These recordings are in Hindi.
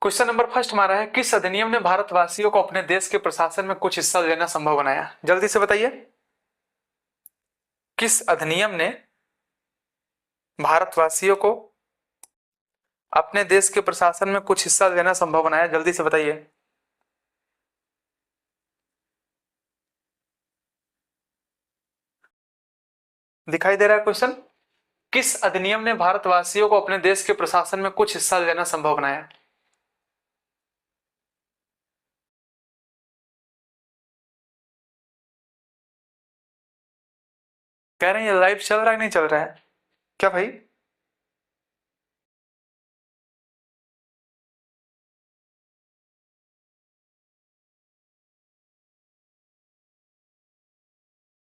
क्वेश्चन नंबर फर्स्ट हमारा है, किस अधिनियम ने भारतवासियों को अपने देश के प्रशासन में कुछ हिस्सा लेना संभव बनाया? जल्दी से बताइए, किस अधिनियम ने भारतवासियों को अपने देश के प्रशासन में कुछ हिस्सा लेना संभव बनाया? जल्दी से बताइए। दिखाई दे रहा है क्वेश्चन? किस अधिनियम ने भारतवासियों को अपने देश के प्रशासन में कुछ हिस्सा लेना संभव बनाया? कह रहे हैं ये लाइव चल रहा है नहीं चल रहा है क्या भाई?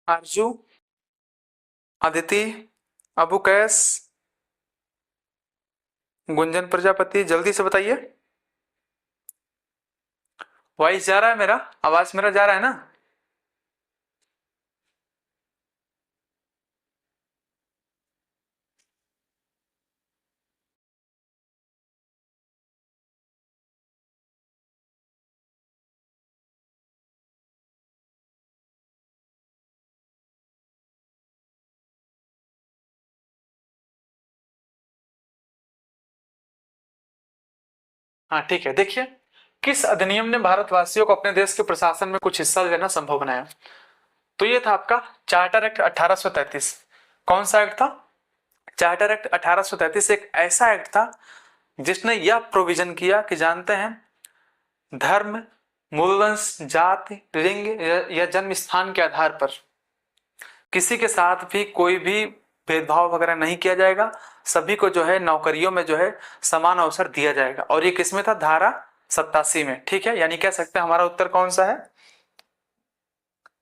आरजू, अदिति, अबू कैस, गुंजन प्रजापति, जल्दी से बताइए। वॉइस जा रहा है मेरा? आवाज मेरा जा रहा है ना? हाँ ठीक है, देखिए, किस अधिनियम ने भारतवासियों को अपने देश के प्रशासन में कुछ हिस्सा लेना संभव बनाया? तो ये था आपका चार्टर एक्ट 1833। कौन सा एक्ट था? चार्टर एक्ट 1833 एक ऐसा एक्ट था जिसने यह प्रोविजन किया कि जानते हैं, धर्म, मूलवंश, जाति, लिंग या जन्म स्थान के आधार पर किसी के साथ भी कोई भी भेदभाव वगैरह नहीं किया जाएगा। सभी को जो है नौकरियों में जो है समान अवसर दिया जाएगा। और ये किसमें था? धारा 87 में। ठीक है, यानी कह सकते हैं हमारा उत्तर कौन सा है?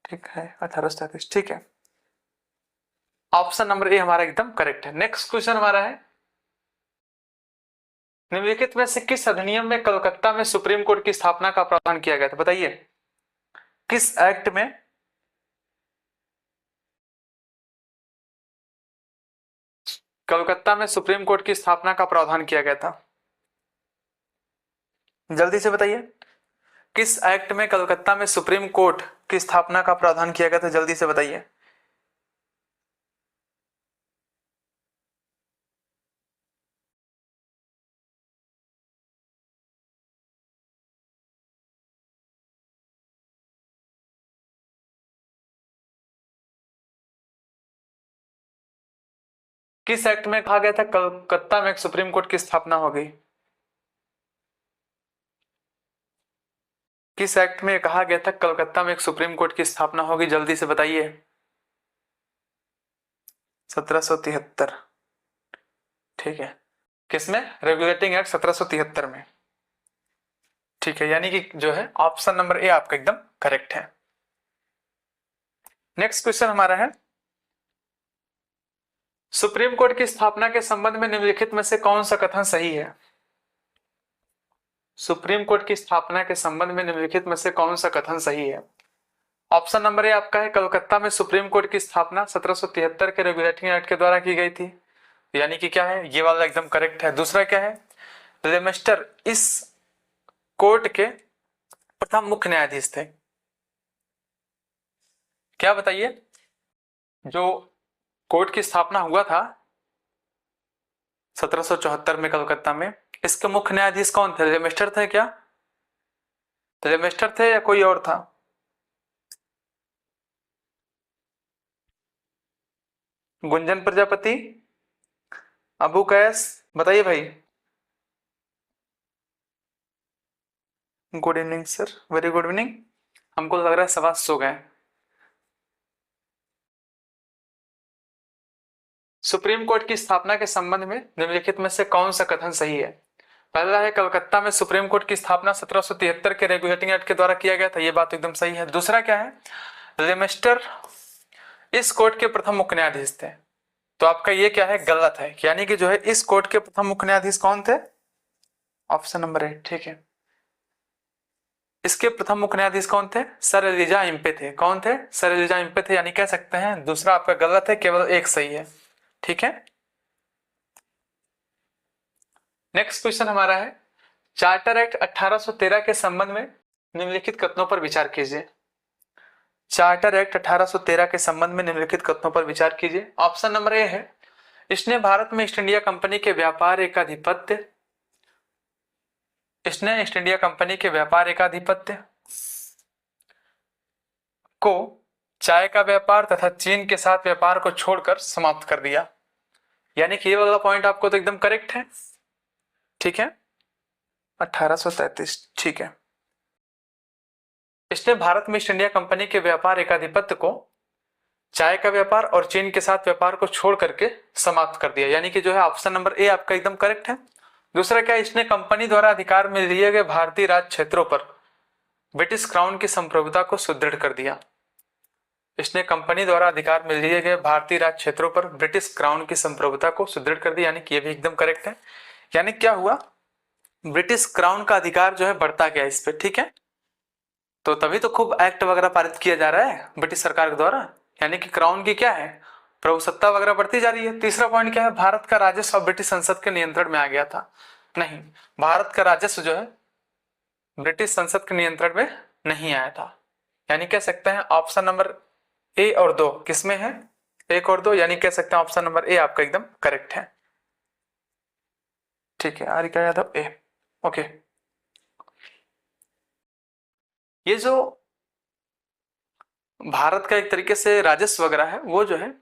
ठीक है, 1837। ठीक है, ऑप्शन नंबर ए हमारा एकदम करेक्ट है। नेक्स्ट क्वेश्चन हमारा है, निम्नलिखित में से किस अधिनियम में कलकत्ता में सुप्रीम कोर्ट की स्थापना का प्रावधान किया गया था? बताइए, किस एक्ट में कलकत्ता में सुप्रीम कोर्ट की स्थापना का प्रावधान किया गया था? जल्दी से बताइए, किस एक्ट में कलकत्ता में सुप्रीम कोर्ट की स्थापना का प्रावधान किया गया था? जल्दी से बताइए। किस एक्ट में कहा गया था कलकत्ता में एक सुप्रीम कोर्ट की स्थापना होगी? किस एक्ट में कहा गया था कलकत्ता में एक सुप्रीम कोर्ट की स्थापना होगी? जल्दी से बताइए। 1773। ठीक है, किसमें? रेगुलेटिंग एक्ट 1773 में। ठीक है, यानी कि जो है ऑप्शन नंबर ए आपका एकदम करेक्ट है। नेक्स्ट क्वेश्चन हमारा है, सुप्रीम कोर्ट की स्थापना के संबंध में निम्नलिखित में से कौन सा कथन सही है? सुप्रीम कोर्ट की स्थापना के संबंध में निम्नलिखित में से कौन सा कथन सही है? ऑप्शन नंबर ए आपका है, कलकत्ता में सुप्रीम कोर्ट की स्थापना 1773 के रेगुलेटिंग एक्ट के द्वारा की गई थी, यानी कि क्या है, ये वाला एकदम करेक्ट है। दूसरा क्या है, लेमेस्टर इस कोर्ट के प्रथम मुख्य न्यायाधीश थे। क्या बताइए, जो कोर्ट की स्थापना हुआ था 1774 में कलकत्ता में, इसके मुख्य न्यायाधीश कौन थे? लेमेस्टर थे क्या? लेमेस्टर थे या कोई और था? गुंजन प्रजापति, अबू कैस, बताइए भाई। Good evening sir, very good evening. हमको लग रहा है सवा सो गए। सुप्रीम कोर्ट की स्थापना के संबंध में निम्नलिखित में से कौन सा कथन सही है? पहला है, कलकत्ता में सुप्रीम कोर्ट की स्थापना 1773 के रेगुलेटिंग एक्ट के द्वारा किया गया था, ये बात एकदम सही है। दूसरा क्या है, लेमेस्टर इस कोर्ट के प्रथम मुख्य न्यायाधीश थे। तो आपका ये क्या है, गलत है। यानी कि जो है इस कोर्ट के प्रथम मुख्य न्यायाधीश कौन थे? Option number A. ठीक है, इसके प्रथम मुख्य न्यायाधीश कौन थे? सर एलिजा इम्पे थे। कौन थे? सर एलिजा इम्पे थे। यानी कह सकते हैं दूसरा आपका गलत है, केवल एक सही है। ठीक है, नेक्स्ट क्वेश्चन हमारा है, चार्टर एक्ट 1813 के संबंध में निम्नलिखित कथनों पर विचार कीजिए। चार्टर एक्ट 1813 के संबंध में निम्नलिखित कथनों पर विचार कीजिए। ऑप्शन नंबर ए है, इसने भारत में ईस्ट इंडिया कंपनी के व्यापार एकाधिपत्य को चाय का व्यापार तथा चीन के साथ व्यापार को छोड़कर समाप्त कर दिया। यानी कि ये वाला पॉइंट आपको तो एकदम करेक्ट है। ठीक है, 1833। ठीक है, इसने भारत में ईस्ट इंडिया कंपनी के व्यापार एकाधिपत्य को चाय का व्यापार और चीन के साथ व्यापार को छोड़ करके समाप्त कर दिया। यानी कि जो है ऑप्शन नंबर ए आपका एकदम करेक्ट है। दूसरा क्या, इसने कंपनी द्वारा अधिकार में लिए गए भारतीय राज्य क्षेत्रों पर ब्रिटिश क्राउन की संप्रभुता को सुदृढ़ कर दिया। इसने कंपनी द्वारा अधिकार में लिए गए भारतीय राज्य क्षेत्रों पर ब्रिटिश क्राउन की संप्रभुता को सुदृढ़ कर दिया। यानी कि ये भी एकदम करेक्ट है। यानी क्या हुआ, ब्रिटिश क्राउन का अधिकार जो है बढ़ता गया इस पे। ठीक है, तो तभी तो खूब एक्ट वगैरह पारित किया जा रहा है ब्रिटिश सरकार के द्वारा। यानी कि क्राउन की क्या है, प्रभुसत्ता वगैरह बढ़ती जा रही है। तीसरा पॉइंट क्या है, भारत का राजस्व ब्रिटिश संसद के नियंत्रण में आ गया था। नहीं, भारत का राजस्व जो है ब्रिटिश संसद के नियंत्रण में नहीं आया था। यानी कह सकते हैं ऑप्शन नंबर ए और दो किसमें है, एक और दो, यानी कह सकते हैं ऑप्शन नंबर ए आपका एकदम करेक्ट है। ठीक है, आरिका यादव ए। ओके, ये जो भारत का एक तरीके से राजस्व वगैरह है वो जो है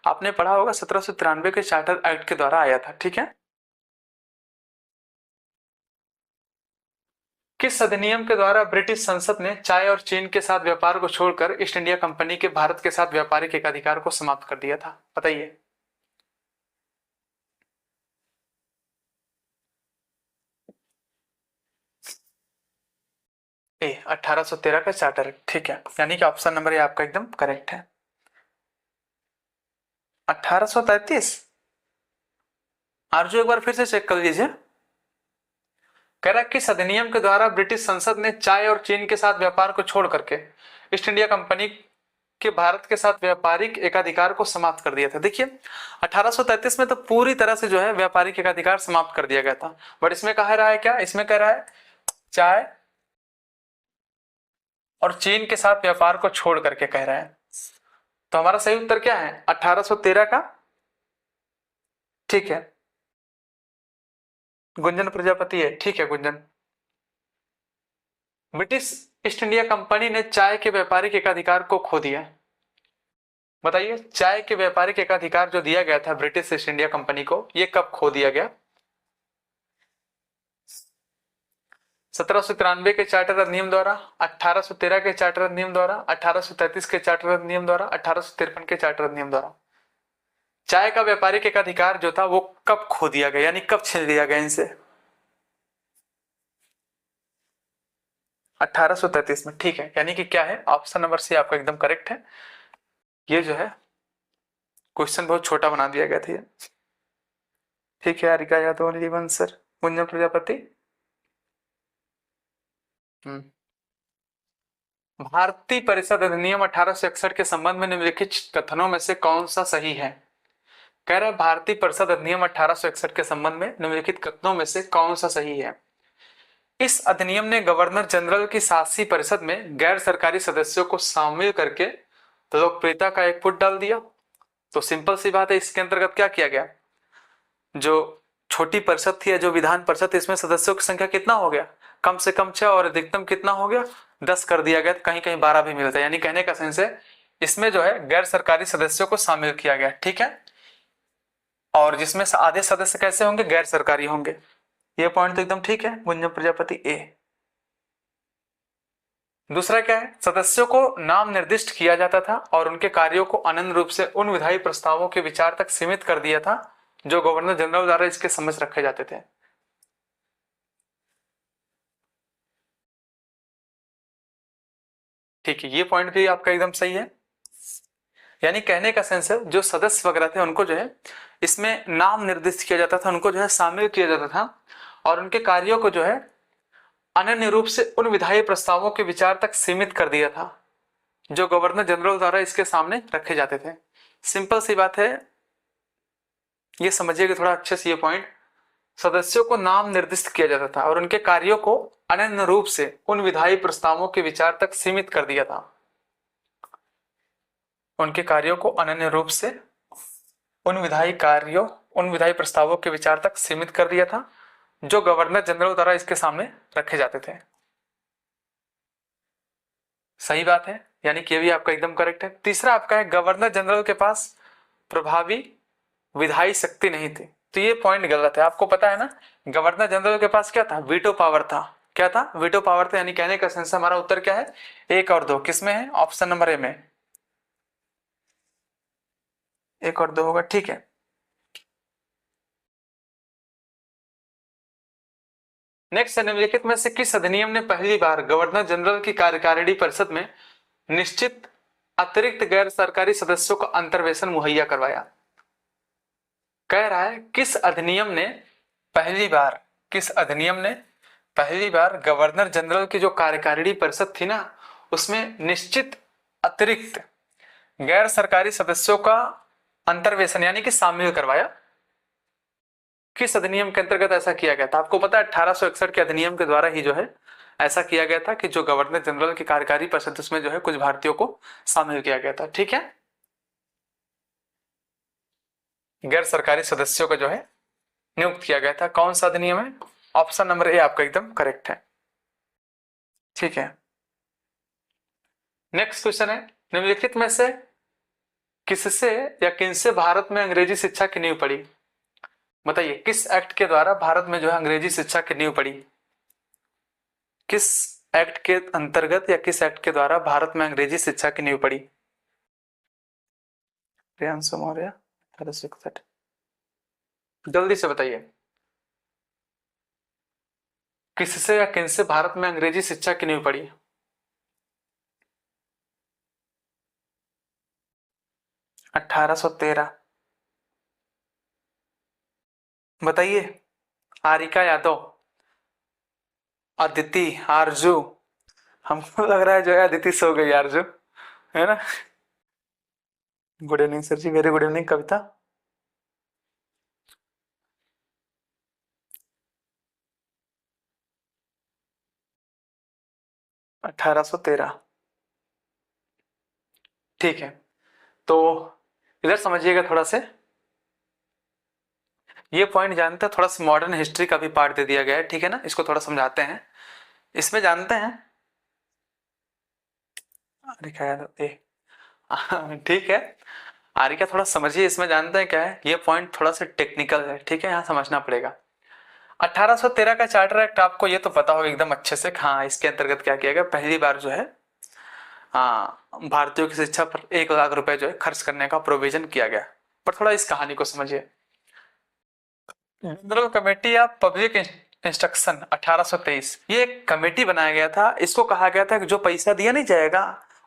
आपने पढ़ा होगा 1793 के चार्टर एक्ट के द्वारा आया था। ठीक है, किस अधिनियम के द्वारा ब्रिटिश संसद ने चाय और चीन के साथ व्यापार को छोड़कर ईस्ट इंडिया कंपनी के भारत के साथ व्यापारिक एकाधिकार को समाप्त कर दिया था, बताइए। ए 1813 का चार्टर। ठीक है, यानी कि ऑप्शन नंबर ए आपका एकदम करेक्ट है। 1833। आरजू एक बार फिर से चेक कर लीजिए। कह रहा है किस अधिनियम के द्वारा ब्रिटिश संसद ने चाय और चीन के साथ व्यापार को छोड़ करके ईस्ट इंडिया कंपनी के भारत के साथ व्यापारिक एकाधिकार को समाप्त कर दिया था। देखिए 1833 में तो पूरी तरह से जो है व्यापारिक एकाधिकार समाप्त कर दिया गया था, बट इसमें कह रहा है क्या, इसमें कह रहा है चाय और चीन के साथ व्यापार को छोड़ करके कह रहा है। तो हमारा सही उत्तर क्या है, 1813 का। ठीक है, गुंजन प्रजापति है। ठीक है Gunjan, British east India company ने चाय के व्यापारिक एकाधिकार को खो दिया। बताइए, चाय के व्यापारिक एकाधिकार जो दिया गया था ब्रिटिश ईस्ट इंडिया कंपनी को, ये कब खो दिया गया। 1793 के चार्टर अधिनियम द्वारा, 1813 के चार्टर अधिनियम द्वारा, 1833 के चार्टर अधिनियम द्वारा, 1853 के चार्टर अधिनियम द्वारा। चाय का व्यापारिक एकाधिकार जो था वो कब खो दिया गया, यानी कब छीन लिया गया इनसे। 1833 में। ठीक है, यानी कि क्या है, ऑप्शन नंबर सी आपका एकदम करेक्ट है। ये जो है क्वेश्चन बहुत छोटा बना दिया गया था ये। ठीक है, हरिका यादव, निरिवन सर, गुंजन प्रजापति। भारतीय परिषद अधिनियम 1861 के संबंध में निम्नलिखित कथनों में से कौन सा सही है। कह रहा है भारतीय परिषद अधिनियम 1861 के संबंध में निम्नलिखित कथनों में से कौन सा सही है। इस अधिनियम ने गवर्नर जनरल की शासी परिषद में गैर सरकारी सदस्यों को शामिल करके लोकप्रियता का एक फुट डाल दिया। तो सिंपल सी बात है, इसके अंतर्गत क्या किया गया, जो छोटी परिषद थी, जो विधान परिषद, इसमें सदस्यों की संख्या कितना हो गया, कम से कम 6 और अधिकतम कितना हो गया, 10 कर दिया गया। कहीं कहीं 12 भी मिलता है। यानी कहने का सेंस है इसमें जो है गैर सरकारी सदस्यों को शामिल किया गया। ठीक है, और जिसमें आधे सदस्य कैसे होंगे, गैर सरकारी होंगे। ये पॉइंट तो एकदम ठीक है, गुंजन प्रजापति ए। दूसरा क्या है, सदस्यों को नाम निर्दिष्ट किया जाता था और उनके कार्यों को अनन्य रूप से उन विधायी प्रस्तावों के विचार तक सीमित कर दिया था जो गवर्नर जनरल द्वारा इसके समझ रखे जाते थे। ठीक है, ये पॉइंट भी आपका एकदम सही है। यानी कहने का सेंस है जो सदस्य वगैरह थे उनको जो है इसमें नाम निर्दिष्ट किया जाता था, उनको जो है शामिल किया जाता था और उनके कार्यों को जो है अनन्य रूप से उन विधायी प्रस्तावों के विचार तक सीमित कर दिया था जो गवर्नर जनरल द्वारा इसके सामने रखे जाते थे। सिंपल सी बात है, ये समझिए कि थोड़ा अच्छे से ये पॉइंट, सदस्यों को नाम निर्दिष्ट किया जाता था और उनके कार्यों को अनन्य रूप से उन विधायी प्रस्तावों के विचार तक सीमित कर दिया था। उनके कार्यों को अनन्य रूप से उन विधायी प्रस्तावों के विचार तक सीमित कर दिया था जो गवर्नर जनरल द्वारा इसके सामने रखे जाते थे। सही बात है, यानी कि ये भी आपका एकदम करेक्ट है। तीसरा आपका है गवर्नर जनरल के पास प्रभावी विधायी शक्ति नहीं थी, तो ये पॉइंट गलत है। आपको पता है ना, गवर्नर जनरल के पास क्या था? वीटो पावर था। क्या था? वीटो पावर था। यानी कहने का सेंस हमारा उत्तर क्या है? 1 और 2 किसमें है? ऑप्शन नंबर ए में। 1 और 2 होगा, ठीक है। नेक्स्ट, निम्नलिखित में से किस अधिनियम ने पहली बार गवर्नर जनरल की कार्यकारिणी परिषद में निश्चित अतिरिक्त गैर सरकारी सदस्यों का अंतर्वेशन मुहैया करवाया? कह रहा है किस अधिनियम ने पहली बार गवर्नर जनरल की जो कार्यकारिणी परिषद थी ना, उसमें निश्चित अतिरिक्त गैर सरकारी सदस्यों का अंतर्वेशन यानी कि शामिल करवाया। किस अधिनियम के अंतर्गत ऐसा किया गया था? आपको पता है 1861 के अधिनियम के द्वारा ही जो है ऐसा किया गया था कि जो गवर्नर जनरल की कार्यकारी परिषद उसमें जो है कुछ भारतीयों को शामिल किया गया था। ठीक है, गैर सरकारी सदस्यों का जो है नियुक्त किया गया था। कौन सा अधिनियम है? ऑप्शन नंबर ए आपका एकदम करेक्ट है। ठीक है, नेक्स्ट क्वेश्चन है निम्नलिखित में से किससे या किनसे भारत में अंग्रेजी शिक्षा की नींव पड़ी? बताइए, किस एक्ट के द्वारा भारत में जो है अंग्रेजी शिक्षा की नींव पड़ी? किस एक्ट के अंतर्गत या किस एक्ट के द्वारा भारत में अंग्रेजी शिक्षा की नींव पड़ी? प्रियांशु मौर्य 1861, जल्दी से बताइए, किससे या किनसे भारत में अंग्रेजी शिक्षा की नींव पड़ी? अठारह सौ 13। बताइए, आरिका यादव, अदिति, आरजू। हमको लग रहा है जो है अदिति सो गई, आरजू है ना। गुड इवनिंग सर जी, वेरी गुड इवनिंग कविता। 1813, ठीक है। तो इधर समझिएगा थोड़ा से, ये पॉइंट जानते हैं, थोड़ा सा मॉडर्न हिस्ट्री का भी पार्ट दे दिया गया है, ठीक है ना। इसको थोड़ा समझाते हैं। इसमें जानते हैं, आरिका यादव ए ठीक है, आरिका थोड़ा समझिए। इसमें जानते हैं क्या है, ये पॉइंट थोड़ा सा टेक्निकल है, ठीक है, यहाँ समझना पड़ेगा। 1813 का चार्टर एक्ट आपको ये तो पता होगा एकदम अच्छे से। हाँ, इसके अंतर्गत क्या किया गया, पहली बार जो है हाँ भारतीयों की शिक्षा पर 1 लाख रुपए जो है खर्च करने का प्रोविजन किया गया। पर थोड़ा इस कहानी को समझिए। General committee of public instruction 1823, ये एक कमेटी बनाया गया था। इसको कहा गया था कि जो पैसा दिया नहीं जाएगा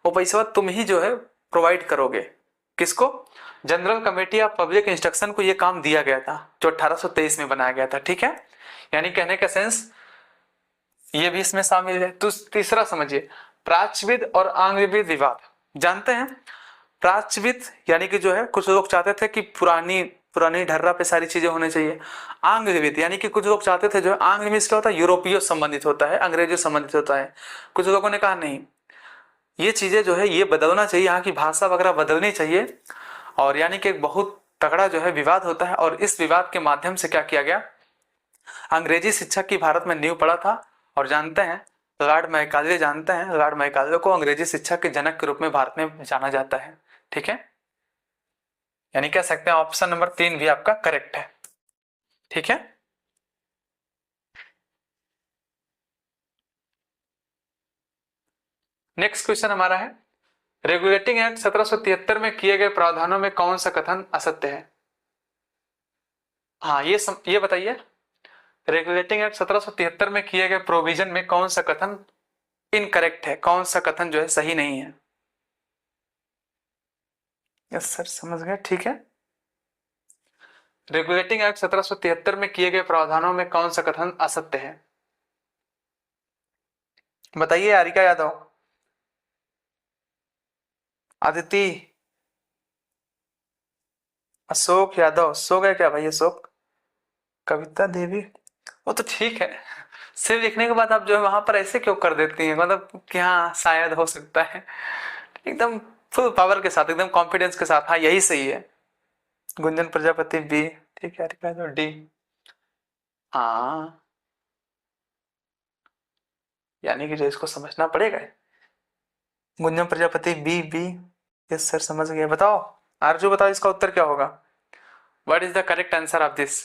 वो पैसा तुम ही जो है प्रोवाइड करोगे। किसको? General committee of public instruction को ये काम दिया गया था, जो 1823 में बनाया गया था। ठीक है, यानी कहने का सेंस ये भी इसमें शामिल है। तो तीसरा समझिए, प्राच्यविद और आंग्लविद विवाद। जानते हैं प्राच्यविद यानी कि जो है कुछ लोग चाहते थे कि पुरानी पुरानी ढर्रा पे सारी चीजें होनी चाहिए। आंग्लविद यानी कि कुछ लोग चाहते थे जो आंग्ल में क्या होता है, यूरोपीय संबंधित होता है, अंग्रेजी संबंधित होता है। कुछ लोगों ने कहा नहीं, ये चीजें जो है ये बदलना चाहिए, यहाँ की भाषा वगैरह बदलनी चाहिए। और यानी कि बहुत तगड़ा जो है विवाद होता है। और इस विवाद के माध्यम से क्या किया गया, अंग्रेजी शिक्षा की भारत में नींव पड़ा था। और जानते हैं लॉर्ड मैकाले, जानते हैं लॉर्ड मैकाले को अंग्रेजी शिक्षा के जनक के रूप में भारत में जाना जाता है। ठीक है, यानी कह सकते हैं ऑप्शन नंबर 3 भी आपका करेक्ट है। ठीक है, नेक्स्ट क्वेश्चन हमारा है, रेगुलेटिंग एक्ट 1773 में किए गए प्रावधानों में कौन सा कथन असत्य है? हाँ, ये बताइए, रेगुलेटिंग एक्ट 1773 में किए गए प्रोविजन में कौन सा कथन इनकरेक्ट है, कौन सा कथन जो है सही नहीं है? यस सर, समझ गए, ठीक है। रेगुलेटिंग एक्ट 1773 में किए गए प्रावधानों में कौन सा कथन असत्य है? बताइए, आरिका यादव, अदिति, अशोक यादव। सो गए क्या भाई अशोक? कविता देवी, वो तो ठीक है, सिर्फ लिखने के बाद आप जो है वहां पर ऐसे क्यों कर देती हैं, मतलब कि हाँ शायद हो सकता है, एकदम फुल पावर के साथ, एकदम कॉन्फिडेंस के साथ, हाँ यही सही है। गुंजन प्रजापति बी, ठीक है, तो डी। हाँ, यानी कि जो इसको समझना पड़ेगा। Gunjan Prajapati B B. Yes sir, समझ गए। बताओ आरजू, बताओ इसका उत्तर क्या होगा, what is the correct answer of this.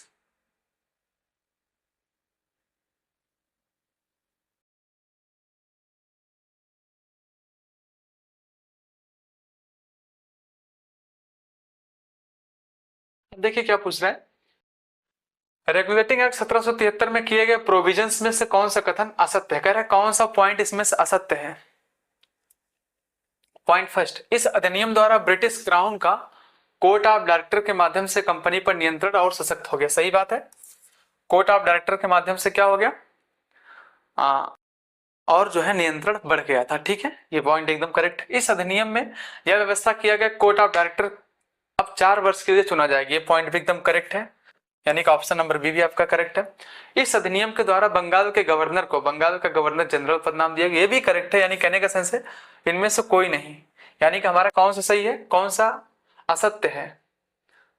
देखिए क्या पूछ रहा है, रेगुलेटिंग एक्ट 1773 में किए गए प्रोविजंस में से कौन सा कथन असत्य है, कह रहा है कौन सा पॉइंट इसमें से असत्य है। पॉइंट फर्स्ट, इस अधिनियम द्वारा ब्रिटिश क्राउन का कोर्ट ऑफ डायरेक्टर के माध्यम से कंपनी पर नियंत्रण और सशक्त हो गया, सही बात है। कोर्ट ऑफ डायरेक्टर के माध्यम से क्या हो गया, आ, और जो है नियंत्रण बढ़ गया था, ठीक है, ये पॉइंट एकदम करेक्ट। इस अधिनियम में यह व्यवस्था किया गया कोर्ट ऑफ डायरेक्टर अब 4 वर्ष के लिए चुना जाएगा, ये पॉइंट भी एकदम करेक्ट है, यानी कि ऑप्शन नंबर बी भी आपका करेक्ट है। इस अधिनियम के द्वारा बंगाल के गवर्नर को बंगाल का गवर्नर जनरल पद नाम दिया गया, ये भी करेक्ट है, यानी कहने का सेंस है इनमें से कोई नहीं, यानी कि हमारा कौन सा सही है, कौन सा असत्य है,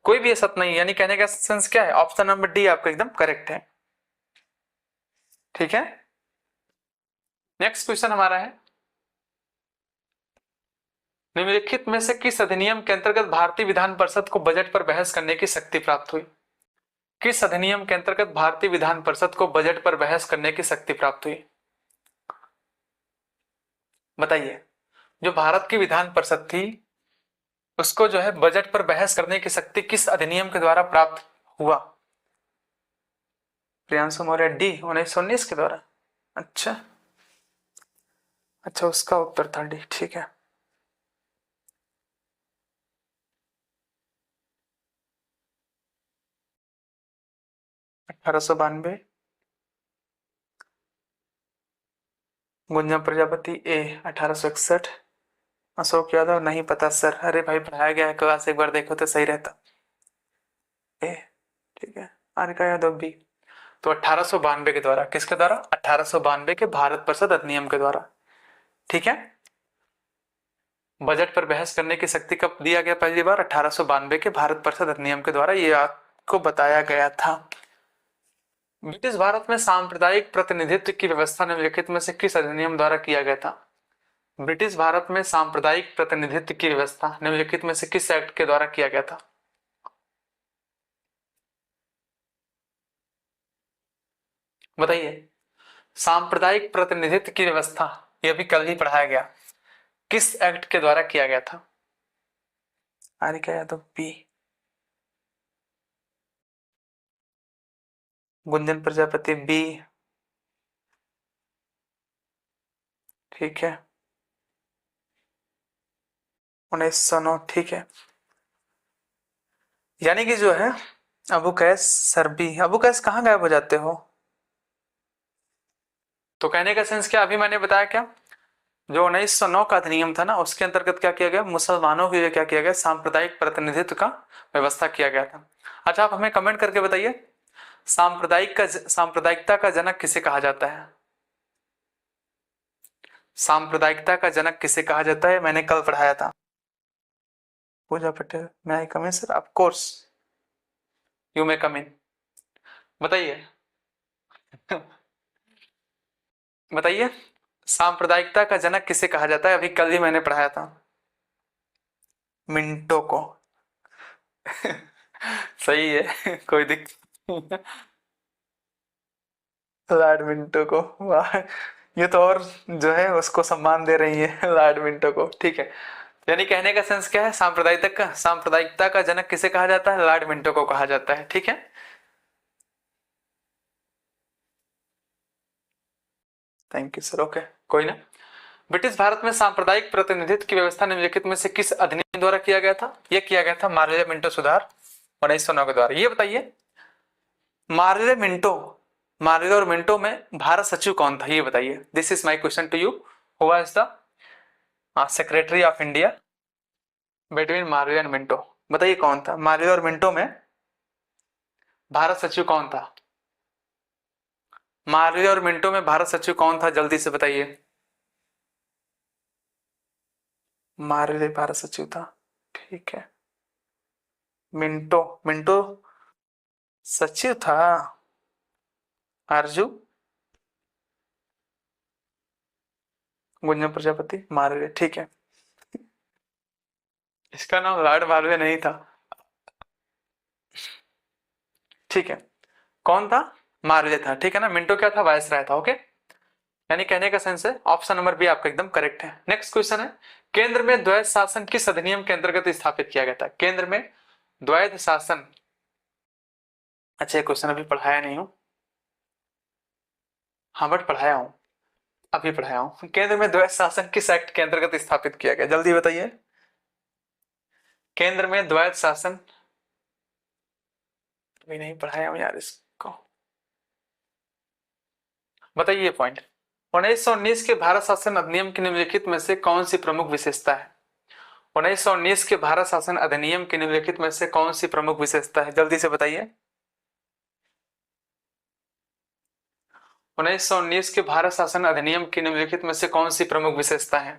कोई भी असत्य नहीं, यानी कहने का सेंस क्या है, ऑप्शन नंबर डी आपका एकदम करेक्ट है, ठीक है। नेक्स्ट क्वेश्चन हमारा है, निम्नलिखित में से किस अधिनियम के अंतर्गत भारतीय विधान परिषद को बजट पर बहस करने की शक्ति प्राप्त हुई। किस अधिनियम के अंतर्गत भारतीय विधान परिषद को बजट पर बहस करने की शक्ति प्राप्त हुई, बताइए। जो भारत की विधान परिषद थी उसको जो है बजट पर बहस करने की शक्ति किस अधिनियम के द्वारा प्राप्त हुआ। प्रियांशु मौर्य डी, 1919 के द्वारा। अच्छा अच्छा, उसका उत्तर था डी, ठीक है। अठारह सौ बानवे, गुंजन प्रजापति ए 1861, अशोक यादव नहीं पता सर, अरे भाई पढ़ाया गया है क्लास, एक बार देखो तो सही रहता। ए, ठीक है, आरिका यादव बी। तो 1892 के द्वारा, किसके द्वारा, 1892 के भारत परिषद अधिनियम के द्वारा, ठीक है। बजट पर बहस करने की शक्ति कब दिया गया पहली बार, 1892 के भारत परिषद अधिनियम के द्वारा, ये आपको बताया गया था। ब्रिटिश भारत में सांप्रदायिक प्रतिनिधित्व की व्यवस्था निम्नलिखित में से किस अधिनियम द्वारा किया गया था। ब्रिटिश भारत में सांप्रदायिक प्रतिनिधित्व की व्यवस्था निम्नलिखित में से किस एक्ट के द्वारा किया गया था, बताइए। सांप्रदायिक प्रतिनिधित्व की व्यवस्था, यह भी कल ही पढ़ाया गया, किस एक्ट के द्वारा किया गया था। आरिका यादव बी, गुंजन प्रजापति बी, ठीक है, 1909, ठीक है। यानी कि जो है अबू कैस सरबी, अबू कैस कहाँ गायब हो जाते हो। तो कहने का सेंस क्या, अभी मैंने बताया क्या, जो 1909 का अधिनियम था ना, उसके अंतर्गत क्या किया गया, मुसलमानों के लिए क्या किया गया, सांप्रदायिक प्रतिनिधित्व का व्यवस्था किया गया था। अच्छा, आप हमें कमेंट करके बताइए, सांप्रदायिकता का जनक किसे कहा जाता है, सांप्रदायिकता का जनक किसे कहा जाता है, मैंने कल पढ़ाया था। पूजा पटेल, मैं I come in sir, of course you may come in, बताइए। बताइए, सांप्रदायिकता का जनक किसे कहा जाता है, अभी कल ही मैंने पढ़ाया था, मिंटो को। सही है, कोई दिक्कत। लॉर्ड मिंटो को, वाह, ये तो और जो है उसको सम्मान दे रही है, लॉर्ड मिंटो को, ठीक है। यानी कहने का सेंस क्या है, सांप्रदायिकता का जनक किसे कहा जाता है, लॉर्ड मिंटो को कहा जाता है, ठीक है। थैंक यू सर, ओके, कोई ना। ब्रिटिश भारत में सांप्रदायिक प्रतिनिधित्व की व्यवस्था निम्नलिखित में से किस अधिनियम द्वारा किया गया था, यह किया गया था मार्ले मिंटो सुधार 1909 के द्वारा। ये बताइए, मार्ले मिंटो, मार्ले और मिंटो में भारत सचिव कौन था, ये बताइए। This is my question to you, who was the secretary of India between Morley and Minto, बताइए कौन था, मार्ले और मिंटो में भारत सचिव कौन था? मालवीय और मिंटो में भारत सचिव कौन था, जल्दी से बताइए। मालवीय भारत सचिव था, ठीक है। मिंटो, मिंटो सचिव था। आरजू, गुंजन प्रजापति, मालवीय, ठीक है। इसका नाम लॉर्ड मालवीय नहीं था, ठीक है। कौन था? मालवीय था, ठीक है ना। मिंटो क्या था? वायसराय था, ओके। यानी कहने का सेंस है ऑप्शन नंबर बी आपका एकदम करेक्ट है। नेक्स्ट क्वेश्चन है, केंद्र में द्वैध शासन किस अधिनियम के अंतर्गत स्थापित किया गया था? केंद्र में द्वैध शासन, अच्छा ये क्वेश्चन अभी पढ़ाया नहीं हूं, हाँ बट पढ़ाया हूं, अभी पढ़ाया हूं। केंद्र में द्वैध शासन किस एक्ट के अंतर्गत स्थापित किया गया, जल्दी बताइए। केंद्र में द्वैध शासन, अभी नहीं पढ़ाया हूं यार इसको, बताइए पॉइंट। 1919 के भारत शासन अधिनियम के निम्नलिखित में से कौन सी प्रमुख विशेषता है? 1919 के भारत शासन अधिनियम के निम्नलिखित में से कौन सी प्रमुख विशेषता है, जल्दी से बताइए। 1919 के भारत शासन अधिनियम की निम्नलिखित में से कौन सी प्रमुख विशेषता है?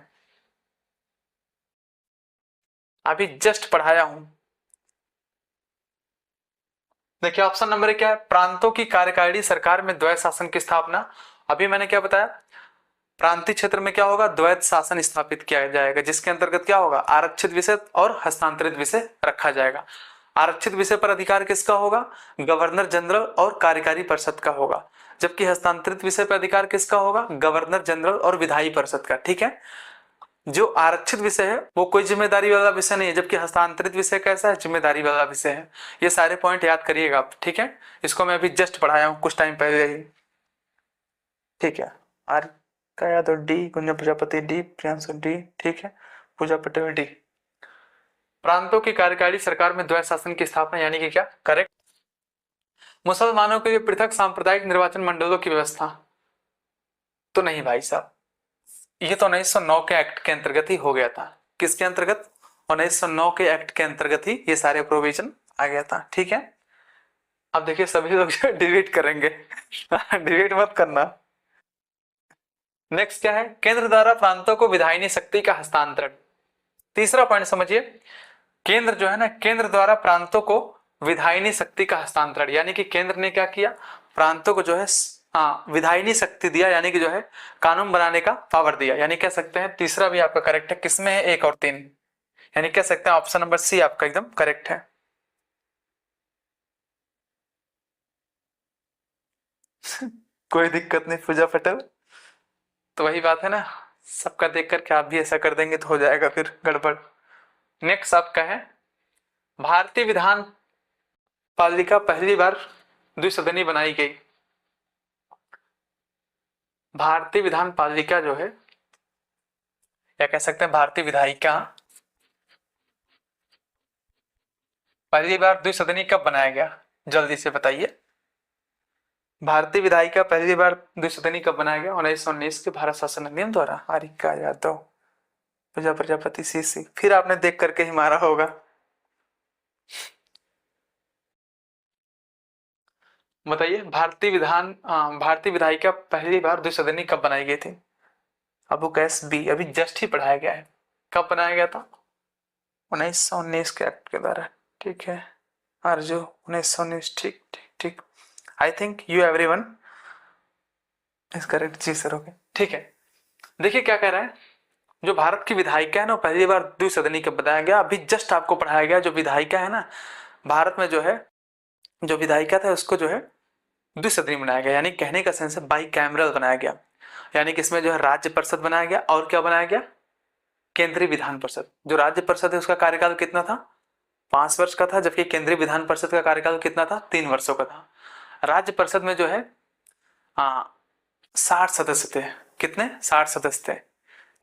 अभी जस्ट पढ़ाया हूं, देखिए ऑप्शन नंबर एक क्या है, प्रांतों की कार्यकारिणी सरकार में द्वैध शासन की स्थापना। अभी मैंने क्या बताया, प्रांतीय क्षेत्र में क्या होगा, द्वैध शासन स्थापित किया जाएगा, जिसके अंतर्गत क्या होगा, आरक्षित विषय और हस्तांतरित विषय रखा जाएगा। आरक्षित विषय पर अधिकार किसका होगा, गवर्नर जनरल और कार्यकारी परिषद का होगा, जबकि हस्तांतरित विषय पर अधिकार किसका होगा, गवर्नर जनरल और विधायी परिषद का, ठीक है। जो आरक्षित विषय है वो कोई जिम्मेदारी वाला विषय नहीं है, जबकि हस्तांतरित विषय कैसा है, जिम्मेदारी वाला विषय है। ये सारे पॉइंट याद करिएगा आप, ठीक है। इसको मैं अभी जस्ट पढ़ाया हूँ कुछ टाइम पहले ही, ठीक है। आर का Yadav D, Gunjan Prajapati D, Priyanshu D, ठीक है, पूजा पटेल डी। प्रांतों की कार्यकारी सरकार में द्वैध शासन की स्थापना, यानी कि क्या, करेक्ट। मुसलमानों के लिए पृथक सांप्रदायिक निर्वाचन मंडलों की व्यवस्था, तो नहीं भाई साहब, ये तो 1909 के एक्ट के अंतर्गत ही हो गया था। किसके अंतर्गत? 1909 के एक्ट के अंतर्गत ही ये सारे प्रोविजन आ गया था, ठीक है। अब देखिए सभी लोग डिलीट करेंगे डिलीट मत करना। नेक्स्ट क्या है, केंद्र द्वारा प्रांतों को विधायिनी शक्ति का हस्तांतरण। तीसरा पॉइंट समझिए, केंद्र जो है ना, केंद्र द्वारा प्रांतों को विधायिनी शक्ति का हस्तांतरण, यानी कि केंद्र ने क्या किया, प्रांतों को जो है हाँ विधायिनी शक्ति दिया, यानी कि जो है कानून बनाने का पावर दिया, यानी कह सकते हैं तीसरा भी आपका करेक्ट है। किसमें है, एक और तीन, यानी कह सकते हैं ऑप्शन नंबर सी आपका एकदम करेक्ट है। कोई दिक्कत नहीं पूजा पटेल, तो वही बात है ना, सबका देख करके आप भी ऐसा कर देंगे तो हो जाएगा फिर गड़बड़। नेक्स्ट आपका है, भारतीय विधान पालिका पहली बार द्विसदनी बनाई गई। भारतीय विधान पालिका जो है, या कह सकते हैं भारतीय विधायिका, पहली बार द्विसदनी कब बनाया गया, जल्दी से बताइए। भारतीय विधायिका पहली बार द्विसदनी कब बनाया गया, 1919 के भारत शासन अधिनियम द्वारा। हारिका यादव, पूजा प्रजापति, सीसी, फिर आपने देख करके ही मारा होगा। बताइए भारतीय विधायिका पहली बार द्विसदनी कब बनाई गई थी। अबू कैस बी, अभी जस्ट ही पढ़ाया गया है, कब बनाया गया था, 1919 के एक्ट के द्वारा, ठीक है। आरजू 1919, ठीक ठीक ठीक। I think you everyone is correct, जी सर, ओके, ठीक है। देखिए क्या कह रहा है, जो भारत की विधायिका है ना पहली बार द्विसदनी कब बनाया गया, अभी जस्ट आपको पढ़ाया गया। जो विधायिका है ना भारत में, जो है जो विधायिका था उसको जो है द्विसदनी बनाया गया, यानी कहने का सेंस है बाई कैमरल बनाया गया, यानी कि इसमें जो है राज्य परिषद बनाया गया और क्या बनाया गया, केंद्रीय विधान परिषद। जो राज्य परिषद है उसका कार्यकाल कितना था, 5 वर्ष का था, जबकि केंद्रीय विधान परिषद का कार्यकाल कितना था, 3 वर्षों का था। राज्य परिषद में जो है 60 सदस्य थे, कितने, 60 सदस्य थे,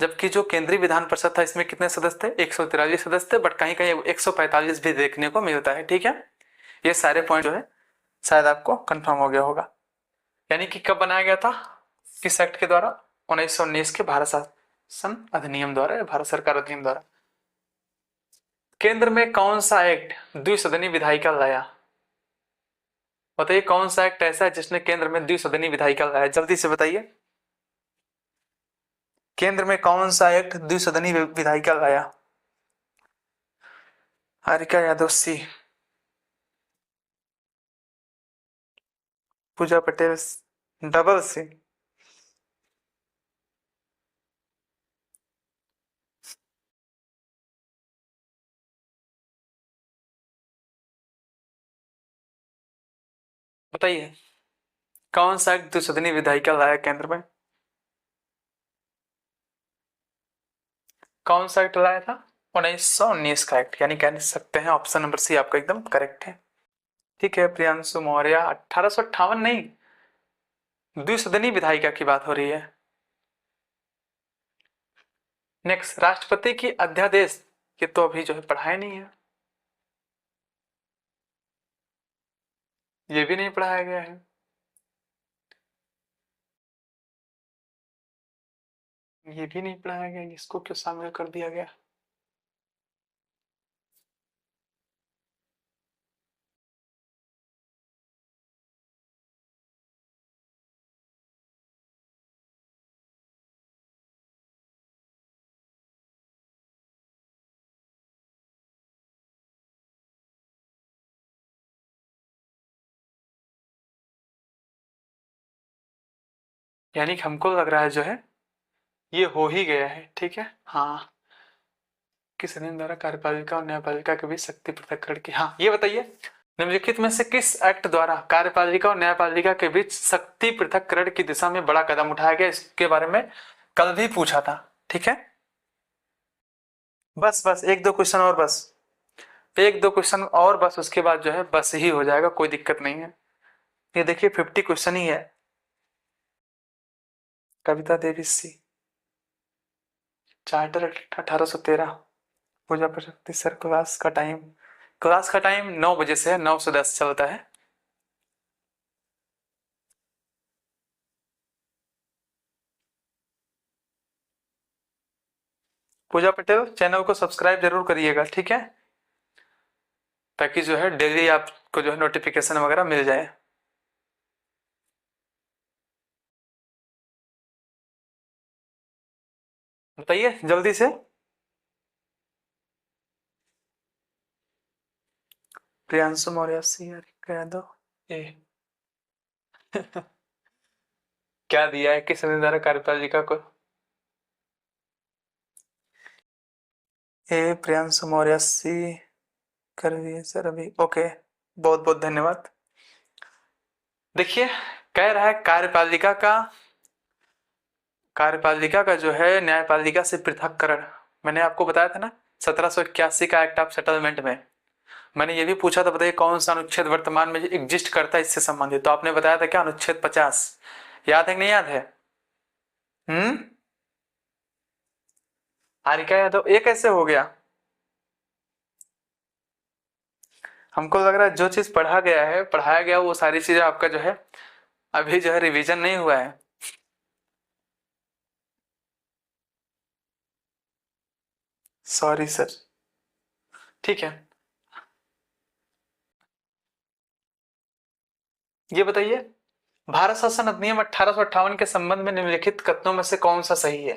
जबकि जो केंद्रीय विधान परिषद था इसमें कितने सदस्य थे, 143 सदस्य थे, बट कहीं कहीं 145 भी देखने को मिलता है, ठीक है। ये सारे पॉइंट जो है शायद आपको कंफर्म हो गया होगा। यानी कि कब बनाया गया था, किस एक्ट के द्वारा, 1919 के भारत शासन अधिनियम द्वारा या भारत सरकार अधिनियम द्वारा। केंद्र में कौन सा एक्ट द्विसदनी विधायिका लाया, बताइए कौन सा एक्ट ऐसा है जिसने केंद्र में द्विसदनी विधायिका लाया, जल्दी से बताइए। केंद्र में कौन सा एक्ट द्विसदनी विधायिका लाया? हारिका यादव सी, पूजा पटेल डबल सी। बताइए कौन सा एक्ट द्विसदनी विधायिका लाया केंद्र में? कौन सा एक्ट लाया था? 1919 का एक्ट, यानी कह सकते हैं ऑप्शन नंबर सी आपका एकदम करेक्ट है। ठीक है प्रियांशु मौर्य, 1858 नहीं, द्विसदनी विधायिका की बात हो रही है। नेक्स्ट, राष्ट्रपति की अध्यादेश, ये तो अभी जो है पढ़ाया नहीं है, ये भी नहीं पढ़ाया गया है। ये भी नहीं पढ़ाया गया, इसको क्यों शामिल कर दिया गया? यानी कि हमको लग रहा है जो है ये हो ही गया है, ठीक है। हाँ, किस अधिनियम द्वारा कार्यपालिका और न्यायपालिका के बीच शक्ति पृथक्करण की, हाँ ये बताइए, निम्नलिखित में से किस एक्ट द्वारा कार्यपालिका और न्यायपालिका के बीच शक्ति पृथक्करण की दिशा में बड़ा कदम उठाया गया, इसके बारे में कल भी पूछा था, ठीक है। बस बस एक दो क्वेश्चन और, बस एक दो क्वेश्चन और, बस उसके बाद जो है बस ही हो जाएगा, कोई दिक्कत नहीं है। ये देखिए 50 क्वेश्चन ही है। कविता देवी सी, चार्टर 1813, पूजा प्रशक्ति सर, क्लास का टाइम 9 बजे से है, 9 से 10 चलता है। पूजा पटेल चैनल को सब्सक्राइब जरूर करिएगा, ठीक है, ताकि जो है डेली आपको जो है नोटिफिकेशन वगैरह मिल जाए। बताइए जल्दी से। प्रियांशु मौर्य सी, यादव ए। क्या दिया है किस द्वारा कार्यपालिका को? ए प्रियांशु मौर्य सी कर दिए सर अभी, ओके, बहुत बहुत धन्यवाद। देखिए कह रहा है कार्यपालिका का जो है न्यायपालिका से पृथक्करण, मैंने आपको बताया था ना 1781 का एक्ट ऑफ सेटलमेंट में, मैंने ये भी पूछा था, बताइए कौन सा अनुच्छेद वर्तमान में एग्जिस्ट करता है इससे संबंधित, तो आपने बताया था क्या, अनुच्छेद 50। याद है कि नहीं याद है? हम्म, हारिका यादव ये कैसे हो गया? हमको लग रहा है जो चीज पढ़ाया गया वो सारी चीजें आपका जो है अभी जो है रिवीजन नहीं हुआ है। Sorry sir. ठीक है, ये बताइए भारत शासन अधिनियम 1858 के संबंध में निम्नलिखित कथनों में से कौन सा सही है?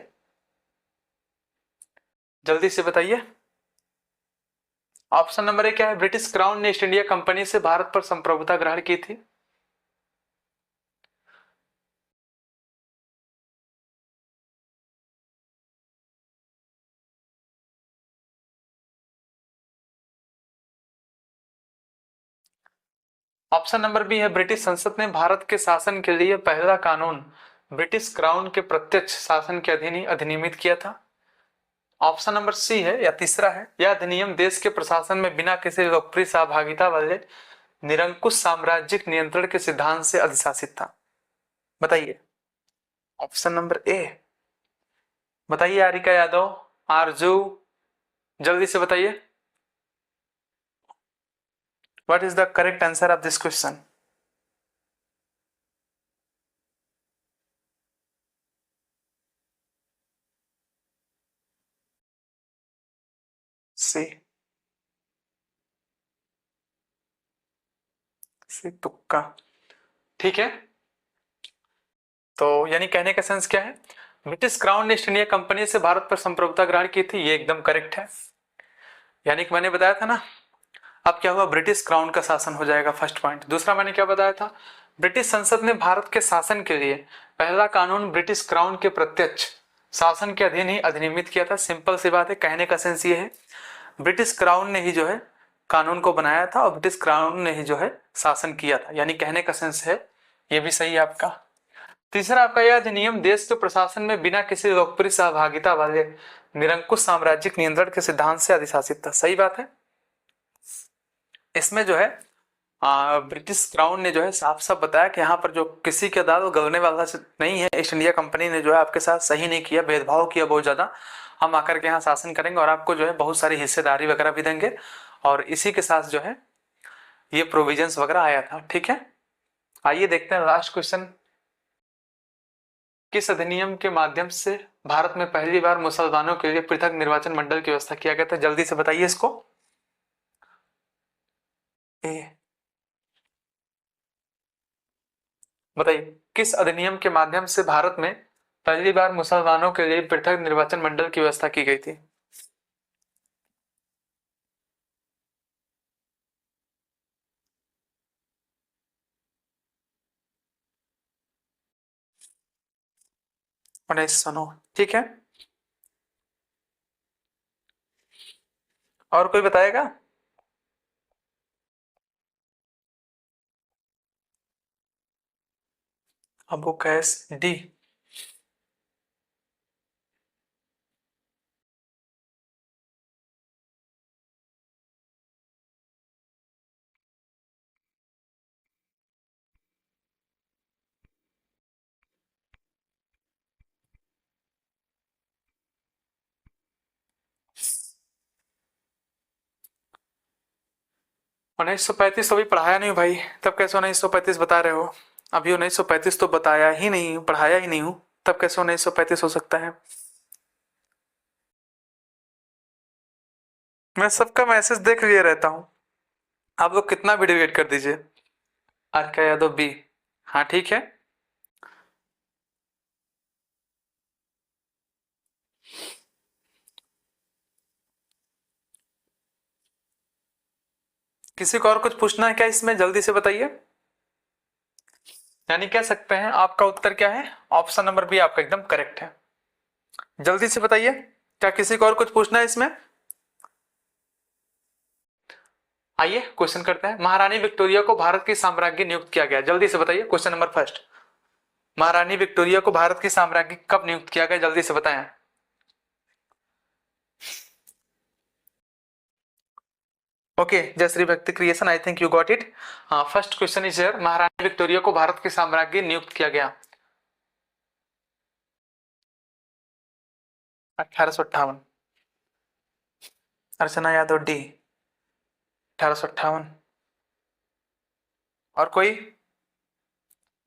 जल्दी से बताइए। ऑप्शन नंबर ए क्या है, ब्रिटिश क्राउन ने ईस्ट इंडिया कंपनी से भारत पर संप्रभुता ग्रहण की थी। ऑप्शन नंबर बी है, ब्रिटिश संसद ने भारत के शासन के लिए पहला कानून ब्रिटिश क्राउन के प्रत्यक्ष शासन के अधीन ही अधिनियमित किया था। ऑप्शन नंबर सी है या तीसरा है, यह अधिनियम देश के प्रशासन में बिना किसी लोकप्रिय सहभागिता वाले निरंकुश साम्राज्यिक नियंत्रण के सिद्धांत से अधिशासित था। बताइए। ऑप्शन नंबर ए, बताइए आरिका यादव, आरजू, जल्दी से बताइए। What is the correct answer of this question? C, से तुक्का, ठीक है। तो यानी कहने का सेंस क्या है, ब्रिटिश क्राउन ने ईस्ट इंडिया कंपनी से भारत पर संप्रभुता ग्रहण की थी, ये एकदम करेक्ट है। यानी कि मैंने बताया था ना, अब क्या हुआ, ब्रिटिश क्राउन का शासन हो जाएगा, फर्स्ट पॉइंट। दूसरा मैंने क्या बताया था, ब्रिटिश संसद ने भारत के शासन के लिए पहला कानून ब्रिटिश क्राउन के प्रत्यक्ष शासन के अधीन ही अधिनियमित किया था। सिंपल सी बात है, कहने का सेंस ये है, ब्रिटिश क्राउन ने ही जो है कानून को बनाया था और ब्रिटिश क्राउन ने ही जो है शासन किया था, यानी कहने का सेंस है ये भी सही है आपका। तीसरा आपका यह अधिनियम देश के प्रशासन में बिना किसी लोकप्रिय सहभागिता वाले निरंकुश साम्राज्यिक नियंत्रण के सिद्धांत से अधिशासित था, सही बात है। इसमें जो है ब्रिटिश क्राउन ने जो है साफ साफ बताया कि यहाँ पर जो किसी के अदालत गलने वाला नहीं है, ईस्ट इंडिया कंपनी ने जो है आपके साथ सही नहीं किया, भेदभाव किया बहुत ज्यादा, हम आकर के यहाँ शासन करेंगे और आपको जो है बहुत सारी हिस्सेदारी वगैरह भी देंगे, और इसी के साथ जो है ये प्रोविजंस वगैरह आया था, ठीक है। आइए देखते हैं लास्ट क्वेश्चन, किस अधिनियम के माध्यम से भारत में पहली बार मुसलमानों के लिए पृथक निर्वाचन मंडल की व्यवस्था किया गया था, जल्दी से बताइए इसको। बताइए किस अधिनियम के माध्यम से भारत में पहली बार मुसलमानों के लिए पृथक निर्वाचन मंडल की व्यवस्था की गई थी। 1909, ठीक है। और कोई बताएगा। अबू कैस डी, 1935 तो अभी पढ़ाया नहीं हूँ भाई, तब कैसे 1935 बता रहे हो, अभी 1935 तो बताया ही नहीं, पढ़ाया ही नहीं हूँ, तब कैसे 1935 हो सकता है। मैं सबका मैसेज देख लिए रहता हूँ, आप लोग कितना भी डिलीट कर दीजिए। अर्का यादव बी, हाँ ठीक है। किसी को और कुछ पूछना है क्या इसमें, जल्दी से बताइए। यानी कह सकते हैं आपका उत्तर क्या है, ऑप्शन नंबर बी आपका एकदम करेक्ट है। जल्दी से बताइए, क्या किसी को और कुछ पूछना है इसमें। आइए क्वेश्चन करते हैं, महारानी विक्टोरिया को भारत की साम्राज्ञी नियुक्त किया गया, जल्दी से बताइए। क्वेश्चन नंबर फर्स्ट, महारानी विक्टोरिया को भारत की साम्राज्ञी कब नियुक्त किया गया, जल्दी से बताएं। ओके, जयश्री भक्ति creation, I think you got it. हाँ, फर्स्ट क्वेश्चन इज हियर, महारानी विक्टोरिया को भारत की साम्राज्ञी नियुक्त किया गया 1858। अर्चना यादव डी, 1858। और कोई,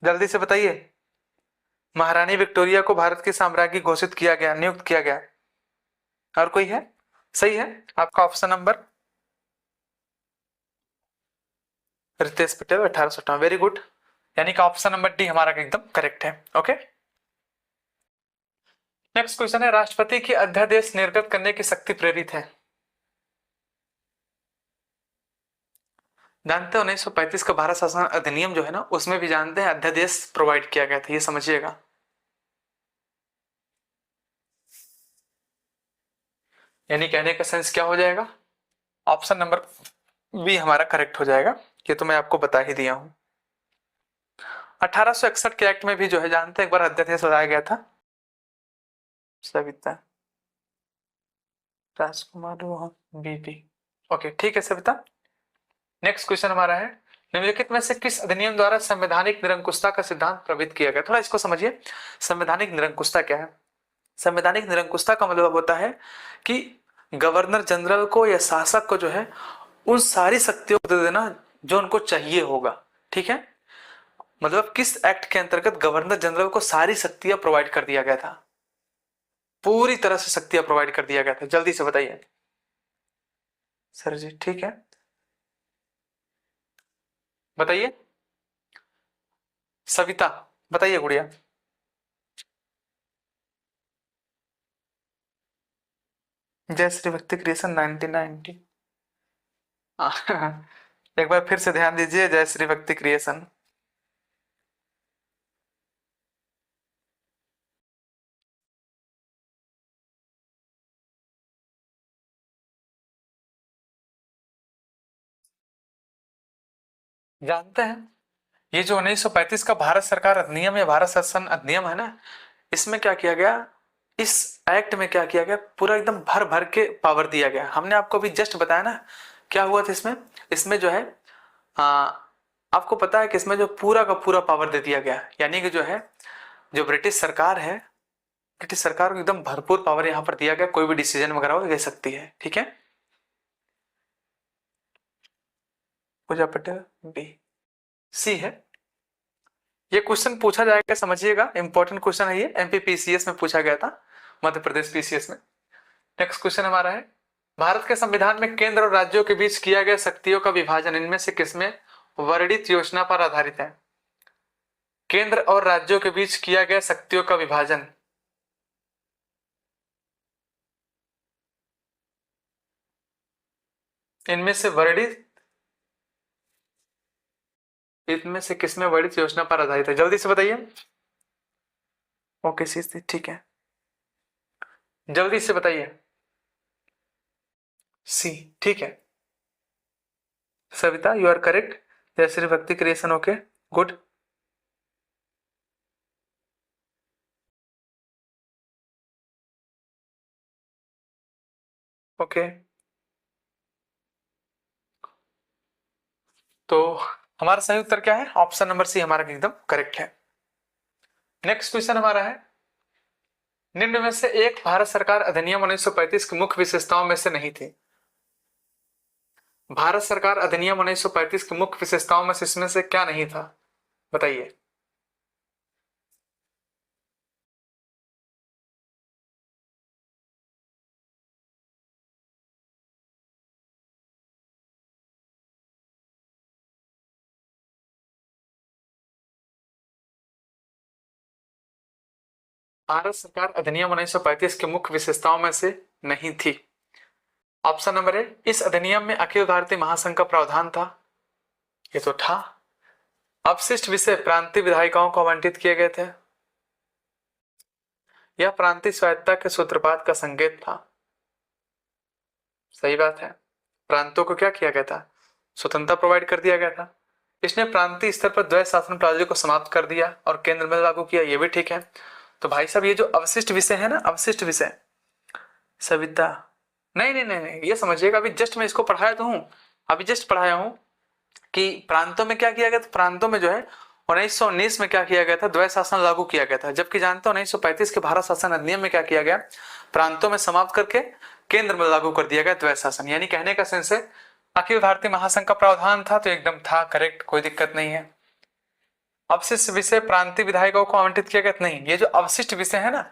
जल्दी से बताइए। महारानी विक्टोरिया को भारत की साम्राज्ञी घोषित किया गया, नियुक्त किया गया। और कोई है, सही है आपका option number Ritesh Patel, 1858, very good. यानी कि ऑप्शन नंबर डी हमारा एकदम करेक्ट है। ओके, नेक्स्ट क्वेश्चन है, राष्ट्रपति की अध्यादेश निर्गत करने की शक्ति प्रेरित है। जानते हो 1935 का भारत शासन अधिनियम जो है ना, उसमें भी जानते हैं अध्यादेश प्रोवाइड किया गया था, ये समझिएगा। यानी कहने का सेंस क्या हो जाएगा, ऑप्शन नंबर बी हमारा करेक्ट हो जाएगा, ये तो मैं आपको बता ही दिया हूं। 1861 के एक्ट में भी जो है जानते हैं एक बार अध्यादेश लाया गया था, सविता राजकुमार मोहन बीपी। ओके ठीक है सविता। नेक्स्ट क्वेश्चन हमारा है, निम्नलिखित में से किस अधिनियम द्वारा संवैधानिक निरंकुशता का सिद्धांत प्रवृत्त किया गया, थोड़ा इसको समझिए। संवैधानिक निरंकुशता क्या है, संवैधानिक निरंकुशता का मतलब होता है कि गवर्नर जनरल को या शासक को जो है उन सारी शक्तियों को दे देना जो उनको चाहिए होगा, ठीक है। मतलब किस एक्ट के अंतर्गत गवर्नर जनरल को सारी शक्तियां प्रोवाइड कर दिया गया था, पूरी तरह से शक्तियां प्रोवाइड कर दिया गया था, जल्दी से बताइए। सर जी ठीक है, बताइए। सविता बताइए गुड़िया। जय श्री भक्ति क्रिएशन 1990। एक बार फिर से ध्यान दीजिए, जय श्री भक्ति क्रिएशन। जानते हैं ये जो 1935 का भारत सरकार अधिनियम या भारत शासन अधिनियम है ना, इसमें क्या किया गया, इस एक्ट में क्या किया गया, पूरा एकदम भर भर के पावर दिया गया। हमने आपको अभी जस्ट बताया ना क्या हुआ था इसमें। इसमें जो है आ, आपको पता है कि इसमें जो पूरा का पूरा पावर दे दिया गया, यानी कि जो है जो ब्रिटिश सरकार है, ब्रिटिश सरकार को एकदम भरपूर पावर यहाँ पर दिया गया, कोई भी डिसीजन वगैरह वो ले सकती है। ठीक है, पूजा पटेल बी, सी है। ये क्वेश्चन पूछा जाएगा, समझिएगा, इंपॉर्टेंट क्वेश्चन है ये, एमपी पीसीएस में पूछा गया था, मध्य प्रदेश पीसीएस में। नेक्स्ट क्वेश्चन हमारा है, भारत के संविधान में केंद्र और राज्यों के बीच किया गया शक्तियों का विभाजन इनमें से किसमें वर्णित योजना पर आधारित है? केंद्र और राज्यों के बीच किया गया शक्तियों का विभाजन इनमें से वर्णित, इनमें से किसमें वर्णित योजना पर आधारित है? जल्दी से बताइए। ओके सी, ठीक है, जल्दी से बताइए। सी, ठीक है सविता, यू आर करेक्ट। जय श्री भक्ति क्रिएशन, ओके गुड। ओके, तो हमारा सही उत्तर क्या है? ऑप्शन नंबर सी हमारा एकदम करेक्ट है। नेक्स्ट क्वेश्चन हमारा है, निम्न में से एक भारत सरकार अधिनियम 1935 की मुख्य विशेषताओं में से नहीं थी। भारत सरकार अधिनियम 1935 की मुख्य विशेषताओं में से इसमें से क्या नहीं था? बताइए। भारत सरकार अधिनियम 1935 की मुख्य विशेषताओं में से नहीं थी। ऑप्शन नंबर ए, इस अधिनियम में अखिल भारतीय महासंघ का प्रावधान था। ये तो था। अपशिष्ट विषय प्रांतीय विधायिकाओं को आवंटित किए गए थे। यह प्रांतीय स्वायत्तता के सूत्रपात का संकेत था। सही बात है, प्रांतों को क्या किया गया था? स्वतंत्रता प्रोवाइड कर दिया गया था। इसने प्रांतीय स्तर पर द्वैध शासन प्रणाली को समाप्त कर दिया और केंद्र में लागू किया, ये भी ठीक है। तो भाई साहब ये जो अवशिष्ट विषय है ना, अवशिष्ट विषय, सविता नहीं नहीं नहीं नहीं, ये समझिएगा, अभी जस्ट मैं इसको पढ़ाया तो हूँ, अभी जस्ट पढ़ाया हूँ कि प्रांतों में क्या किया गया था। प्रांतों में जो है 1919 में क्या किया गया था, द्वैध शासन लागू किया गया था। जबकि जानते हो 1935 के भारत शासन अधिनियम में क्या किया गया, प्रांतों में समाप्त करके केंद्र में लागू कर दिया गया द्वैध शासन। यानी कहने का सेंस है अखिल भारतीय महासंघ का प्रावधान था, तो एकदम था करेक्ट, कोई दिक्कत नहीं है। अवशिष्ट विषय प्रांतीय विधायकों को आवंटित किया गया नहीं, ये जो अवशिष्ट विषय है ना,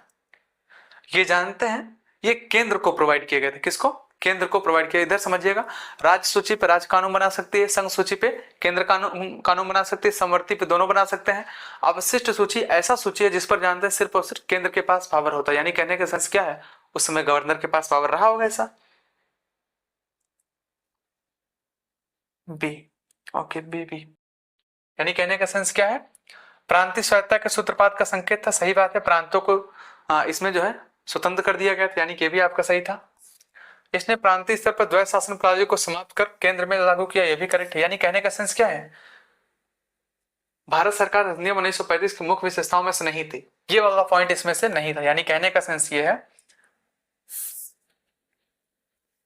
ये जानते हैं ये केंद्र को प्रोवाइड किए गए थे। किसको? केंद्र को प्रोवाइड किया। इधर समझिएगा, राज्य सूची पे राज्य कानून बना सकती है, संघ सूची पे केंद्र कानून कानून बना सकती है, समवर्ती पे दोनों बना सकते हैं। अवशिष्ट सूची ऐसा सूची है जिस पर जानते हैं सिर्फ और सिर्फ केंद्र के पास पावर होता है। यानी कहने का सेंस क्या है, उस समय गवर्नर के पास पावर रहा होगा ऐसा। बी, ओके बी बी, यानी कहने का सेंस क्या है, प्रांतीय स्वायत्तता के सूत्रपात का संकेत था। सही बात है, प्रांतों को इसमें जो है स्वतंत्र कर दिया गया था, यानी कि भी आपका सही था। इसने प्रांतीय स्तर पर द्वैध शासन प्रणाली को समाप्त कर केंद्र में लागू किया, यह भी करेक्ट है। यानी कहने का सेंस क्या है, भारत सरकार अधिनियम 1935 की मुख्य विशेषताओं में से नहीं थी, ये वाला पॉइंट इसमें से नहीं था। यानी कहने का सेंस ये है,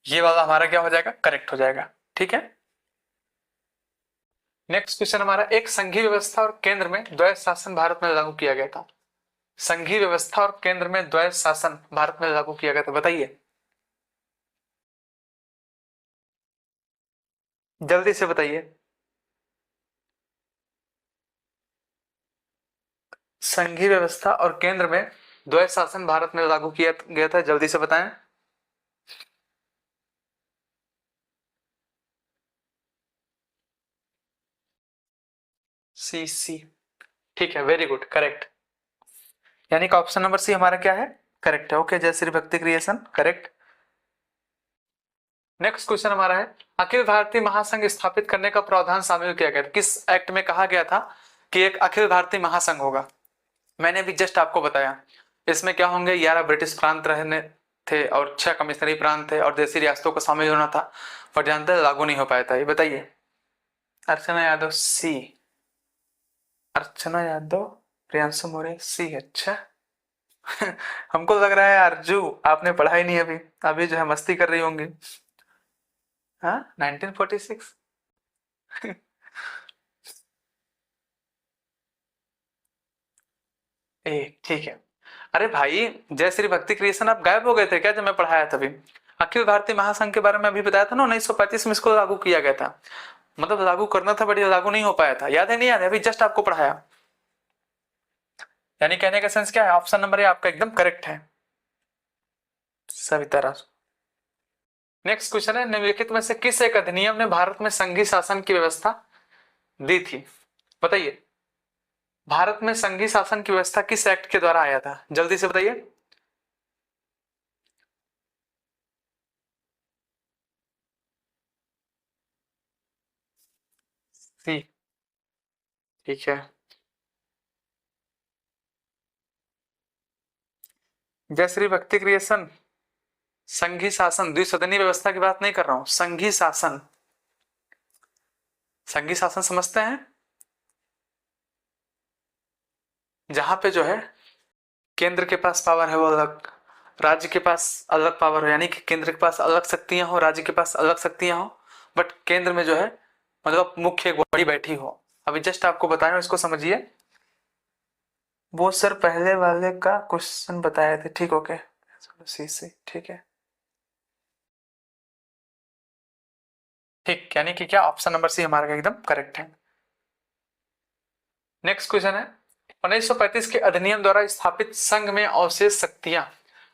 ये वाला हमारा क्या हो जाएगा, करेक्ट हो जाएगा। ठीक है, नेक्स्ट क्वेश्चन हमारा, एक संघीय व्यवस्था और केंद्र में द्वैध शासन भारत में लागू किया गया था। संघीय व्यवस्था और केंद्र में द्वैध शासन भारत में लागू किया गया था, बताइए जल्दी से बताइए। संघीय व्यवस्था और केंद्र में द्वैध शासन भारत में लागू किया गया था, जल्दी से बताएं। सी सी, ठीक है, वेरी गुड, करेक्ट। यानी कि ऑप्शन नंबर सी हमारा क्या है, करेक्ट है। ओके, जय श्री भक्ति क्रिएशन, करेक्ट। नेक्स्ट क्वेश्चन हमारा है, अखिल भारतीय महासंघ स्थापित करने का प्रावधान शामिल किया गया था? किस एक्ट में कहा गया था कि एक अखिल भारतीय महासंघ होगा? मैंने भी जस्ट आपको बताया, इसमें क्या होंगे, 11 ब्रिटिश प्रांत रहने थे और 6 कमिश्नरी प्रांत थे और देशी रियासतों को शामिल होना था, पर जानते हैं लागू नहीं हो पाया था। ये बताइए। अर्चना यादव सी, अर्चना यादव, प्रियांशु मौर्य सी। अच्छा हमको लग रहा है अर्जू आपने पढ़ा ही नहीं अभी, अभी जो है मस्ती कर रही होंगी। हाँ, 1946। ए ठीक है। अरे भाई, जय श्री भक्ति क्रिएशन आप गायब हो गए थे क्या जब मैं पढ़ाया तभी? अखिल भारतीय महासंघ के बारे में अभी बताया था ना, 1935 में इसको लागू किया गया था। मतलब लागू करना था बट ये लागू नहीं हो पाया था। याद है नहीं याद है? अभी जस्ट आपको पढ़ाया। यानी कहने का सेंस क्या है, ऑप्शन नंबर ए आपका एकदम करेक्ट है, सविता राज। नेक्स्ट क्वेश्चन है, निम्नलिखित में से किस एक अधिनियम ने भारत में संघीय शासन की व्यवस्था दी थी? बताइए। भारत में संघीय शासन की व्यवस्था किस एक्ट के द्वारा आया था? जल्दी से बताइए। सी, ठीक है। जय श्री भक्ति क्रिएशन, संघीय शासन द्विसदनीय व्यवस्था की बात नहीं कर रहा हूं, संघीय शासन। संघीय शासन समझते हैं? जहां पे जो है केंद्र के पास पावर है वो अलग, राज्य के पास अलग पावर हो, यानी कि केंद्र के पास अलग शक्तियां हो, राज्य के पास अलग शक्तियां हो, बट केंद्र में जो है मतलब मुख्य एक बॉडी बैठी हो। अभी जस्ट आपको बताया, इसको समझिए। वो सर पहले वाले का क्वेश्चन बताए थे, ठीक, ओके। सी सी, ठीक है, ठीक। यानी कि क्या, ऑप्शन नंबर सी हमारा एकदम करेक्ट है। नेक्स्ट क्वेश्चन है, 1935 के अधिनियम द्वारा स्थापित संघ में अवशेष शक्तियां,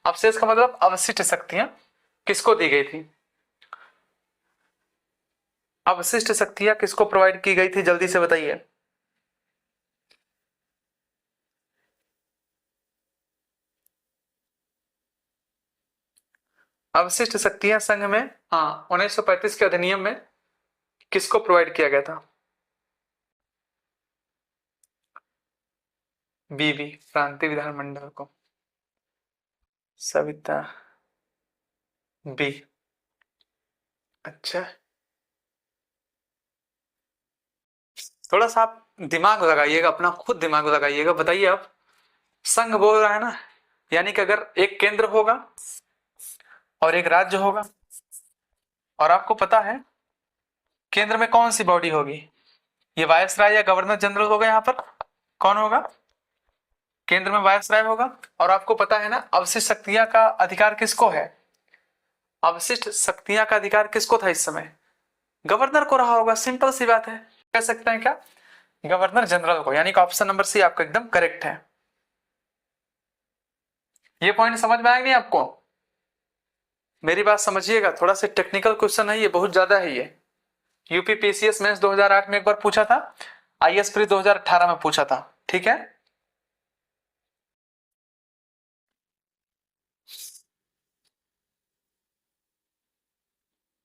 अवशेष का मतलब अवशिष्ट शक्तियां, किसको दी गई थी? अवशिष्ट शक्तियां किसको प्रोवाइड की गई थी, जल्दी से बताइए। अवशिष्ट शक्तियां संघ में, हाँ, 1935 के अधिनियम में किसको प्रोवाइड किया गया था? बीबी प्रांतीय विधानमंडल को। सविता बी, अच्छा। थोड़ा सा आप दिमाग लगाइएगा, अपना खुद दिमाग लगाइएगा। बताइए आप, संघ बोल रहा है ना, यानी कि अगर एक केंद्र होगा और एक राज्य होगा, और आपको पता है केंद्र में कौन सी बॉडी होगी, ये वायसराय या गवर्नर जनरल होगा। यहाँ पर कौन होगा? केंद्र में वायसराय होगा। और आपको पता है ना, अवशिष्ट शक्तियां का अधिकार किसको है? अवशिष्ट शक्तियां का अधिकार किसको था इस समय? गवर्नर को रहा होगा, सिंपल सी बात है। कह सकते हैं क्या, गवर्नर जनरल को। यानी कि ऑप्शन नंबर सी आपका एकदम करेक्ट है। ये पॉइंट समझ में आएगा नहीं आपको? मेरी बात समझिएगा, थोड़ा सा टेक्निकल क्वेश्चन है ये, बहुत ज्यादा है ये। यूपी पीसीएस मेंस 2008 में एक बार पूछा था, आईएएस प्री 2018 में पूछा था, ठीक है।